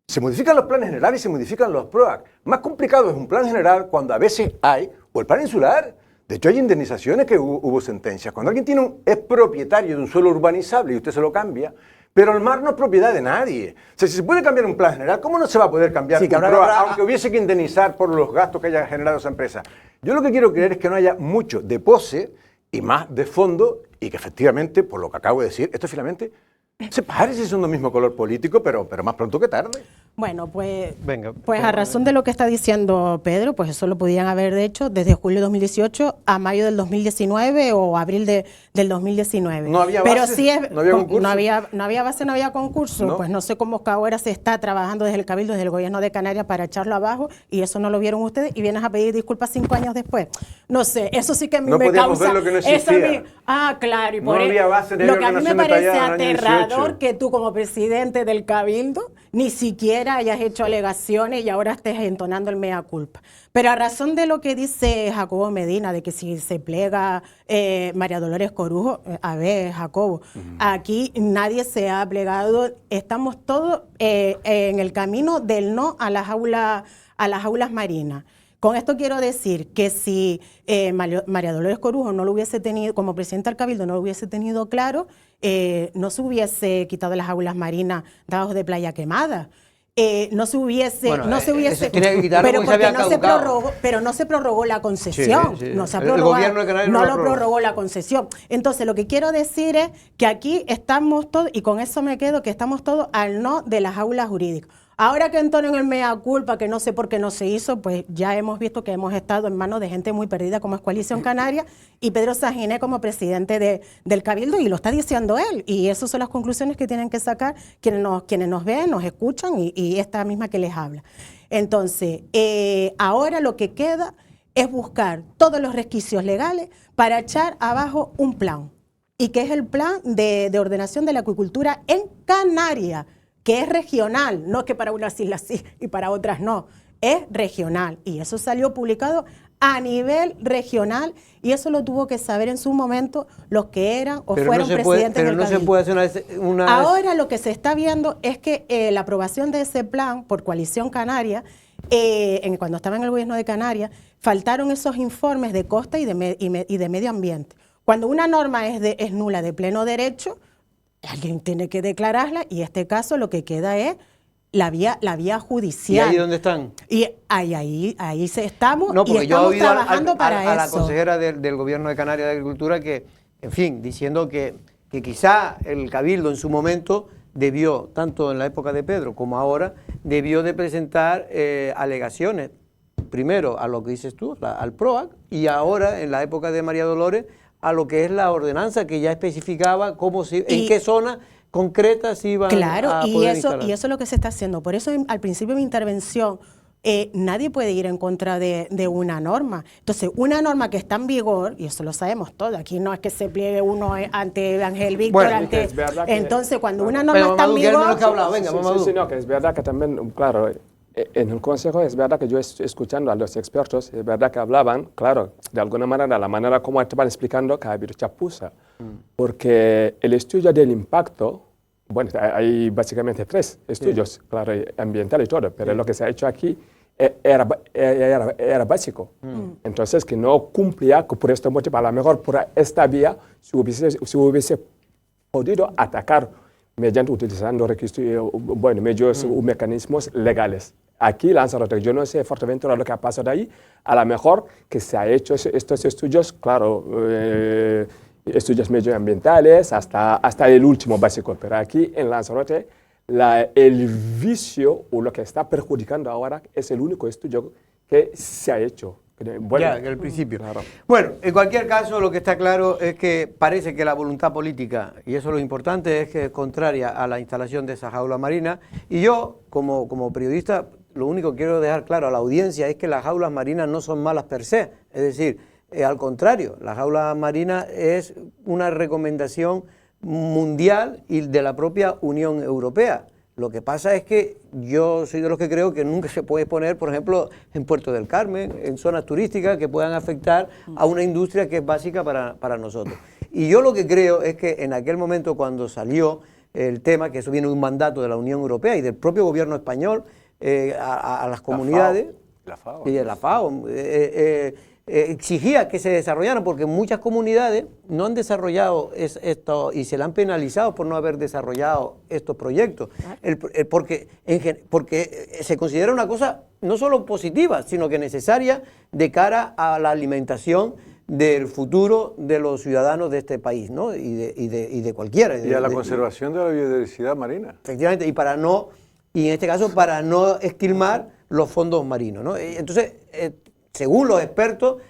Se modifican los planes generales y se modifican los PROAC. Más complicado es un plan general cuando a veces hay, o el plan insular. De hecho, hay indemnizaciones que hubo sentencias. Cuando alguien es propietario de un suelo urbanizable y usted se lo cambia, pero el mar no es propiedad de nadie. O sea, si se puede cambiar un plan general, ¿cómo no se va a poder cambiar un PROAC, aunque hubiese que indemnizar por los gastos que haya generado esa empresa? Yo lo que quiero creer es que no haya mucho de pose y más de fondo y que efectivamente, por lo que acabo de decir, esto finalmente se parece siendo el mismo color político, pero más pronto que tarde. Bueno, pues a razón de lo que está diciendo Pedro, pues eso lo podían haber hecho desde julio de 2018 a mayo del 2019 o abril del 2019. No había pero base, sí no había concurso. No había base, no había concurso. No. Pues no sé cómo ahora se está trabajando desde el Cabildo, desde el gobierno de Canarias para echarlo abajo y eso no lo vieron ustedes y vienes a pedir disculpas 5 años después. No sé, eso sí que a mí me causa... Ver lo que no existía. Claro. Y no había base de lo que a mí me parece aterrador que tú como presidente del Cabildo ni siquiera hayas hecho alegaciones y ahora estés entonando el mea culpa. Pero a razón de lo que dice Jacobo Medina, de que si se plega María Dolores Corujo, a ver, Jacobo, aquí nadie se ha plegado, estamos todos en el camino del no a las aulas marinas. Con esto quiero decir que si María Dolores Corujo no lo hubiese tenido, como presidenta del Cabildo, no lo hubiese tenido claro, no se hubiese quitado las aulas marinas debajo de Playa Quemada. No se hubiese, Bueno, pero porque no se prorrogó la concesión. Sí, sí. No se ha El prorrogado, gobierno de Canarias no no lo lo prorrogó la concesión. Entonces, lo que quiero decir es que aquí estamos todos, y con eso me quedo, que estamos todos al no de las aulas jurídicas. Ahora que entonen el mea culpa, que no sé por qué no se hizo, pues ya hemos visto que hemos estado en manos de gente muy perdida como es Coalición Canaria y Pedro Saginé como presidente del Cabildo, y lo está diciendo él. Y esas son las conclusiones que tienen que sacar quienes nos ven, nos escuchan y esta misma que les habla. Entonces, ahora lo que queda es buscar todos los resquicios legales para echar abajo un plan, y que es el plan de ordenación de la acuicultura en Canarias, que es regional, no es que para unas islas sí y para otras no, es regional. Y eso salió publicado a nivel regional, y eso lo tuvo que saber en su momento los que eran o fueron presidentes del Cabildo. Pero no se puede hacer una... Ahora lo que se está viendo es que la aprobación de ese plan por Coalición Canaria, cuando estaba en el gobierno de Canarias, faltaron esos informes de costa y de medio ambiente. Cuando una norma es nula de pleno derecho, alguien tiene que declararla, y en este caso lo que queda es la vía judicial. ¿Y ahí dónde están? Y ahí estamos, no, y estamos trabajando para eso. A la consejera del Gobierno de Canarias de Agricultura que, en fin, diciendo que quizá el Cabildo en su momento debió, tanto en la época de Pedro como ahora, debió de presentar alegaciones, primero a lo que dices tú, al PROAC, y ahora en la época de María Dolores, a lo que es la ordenanza que ya especificaba en qué zona concreta se iban a poder instalar. Y eso es lo que se está haciendo. Por eso al principio de mi intervención, nadie puede ir en contra de una norma. Entonces, una norma que está en vigor, y eso lo sabemos todos, aquí no es que se pliegue uno ante Ángel Víctor, entonces cuando una norma está en vigor... que es verdad que también, claro, en el Consejo es verdad que yo estoy escuchando a los expertos, es verdad que hablaban, claro, de alguna manera, la manera como estaban explicando que ha habido chapuza, porque el estudio del impacto, bueno, hay básicamente 3 estudios, claro, ambiental y todo, pero lo que se ha hecho aquí era básico. Entonces, que no cumplía, que por este motivo, a lo mejor por esta vía, se hubiese podido atacar mediante utilizando medios o mecanismos legales. Aquí, Lanzarote, yo no sé Fuerteventura lo que ha pasado ahí, a lo mejor que se ha hecho estos estudios, claro, estudios medioambientales hasta el último básico, pero aquí en Lanzarote el vicio o lo que está perjudicando ahora es el único estudio que se ha hecho. Bueno, ya, en el principio. Claro. Bueno, en cualquier caso, lo que está claro es que parece que la voluntad política, y eso es lo importante, es que es contraria a la instalación de esa jaula marina. Y yo, como periodista, lo único que quiero dejar claro a la audiencia es que las jaulas marinas no son malas per se. Es decir, al contrario, la jaula marina es una recomendación mundial y de la propia Unión Europea. Lo que pasa es que yo soy de los que creo que nunca se puede poner, por ejemplo, en Puerto del Carmen, en zonas turísticas que puedan afectar a una industria que es básica para nosotros. Y yo lo que creo es que en aquel momento cuando salió el tema, que eso viene de un mandato de la Unión Europea y del propio gobierno español a las comunidades, la FAO, y de la FAO, exigía que se desarrollaran, porque muchas comunidades no han desarrollado esto y se le han penalizado por no haber desarrollado estos proyectos, porque se considera una cosa no solo positiva, sino que necesaria de cara a la alimentación del futuro de los ciudadanos de este país, ¿no? y de cualquiera. Y a la conservación de la biodiversidad marina. Efectivamente, y en este caso para no esquilmar los fondos marinos, ¿no? Entonces, según los expertos,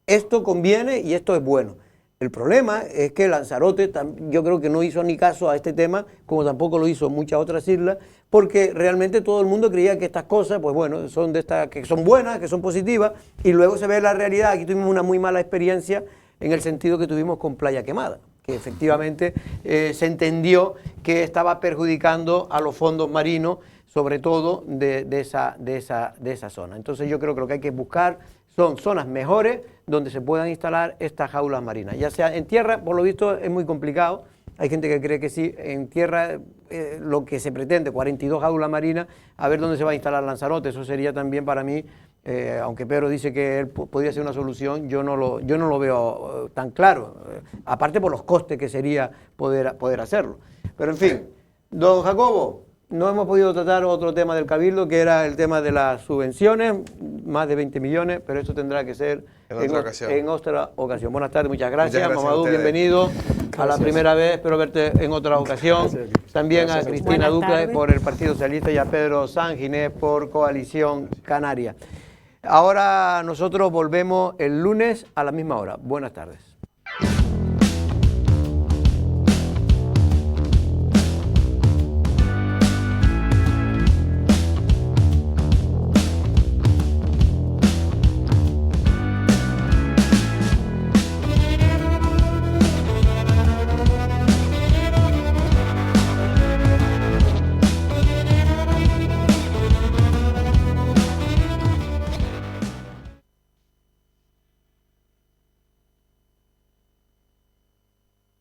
esto conviene y esto es bueno. El problema es que Lanzarote, yo creo que no hizo ni caso a este tema, como tampoco lo hizo muchas otras islas, porque realmente todo el mundo creía que estas cosas, pues bueno, son de estas que son buenas, que son positivas, y luego se ve la realidad. Aquí tuvimos una muy mala experiencia en el sentido que tuvimos con Playa Quemada, que efectivamente se entendió que estaba perjudicando a los fondos marinos, sobre todo de esa zona. Entonces yo creo que lo que hay que buscar son zonas mejores donde se puedan instalar estas jaulas marinas. Ya sea en tierra, por lo visto es muy complicado, hay gente que cree que sí, en tierra lo que se pretende, 42 jaulas marinas, a ver dónde se va a instalar Lanzarote, eso sería también para mí, aunque Pedro dice que él podría ser una solución, yo no lo veo tan claro, aparte por los costes que sería poder hacerlo. Pero en fin, don Jacobo, no hemos podido tratar otro tema del Cabildo, que era el tema de las subvenciones, más de 20 millones, pero eso tendrá que ser en otra ocasión. Buenas tardes, muchas gracias. Mamadou, bienvenido a la primera vez, espero verte en otra ocasión. También a Cristina Ducla por el Partido Socialista y a Pedro San Ginés por Coalición Canaria. Ahora nosotros volvemos el lunes a la misma hora. Buenas tardes.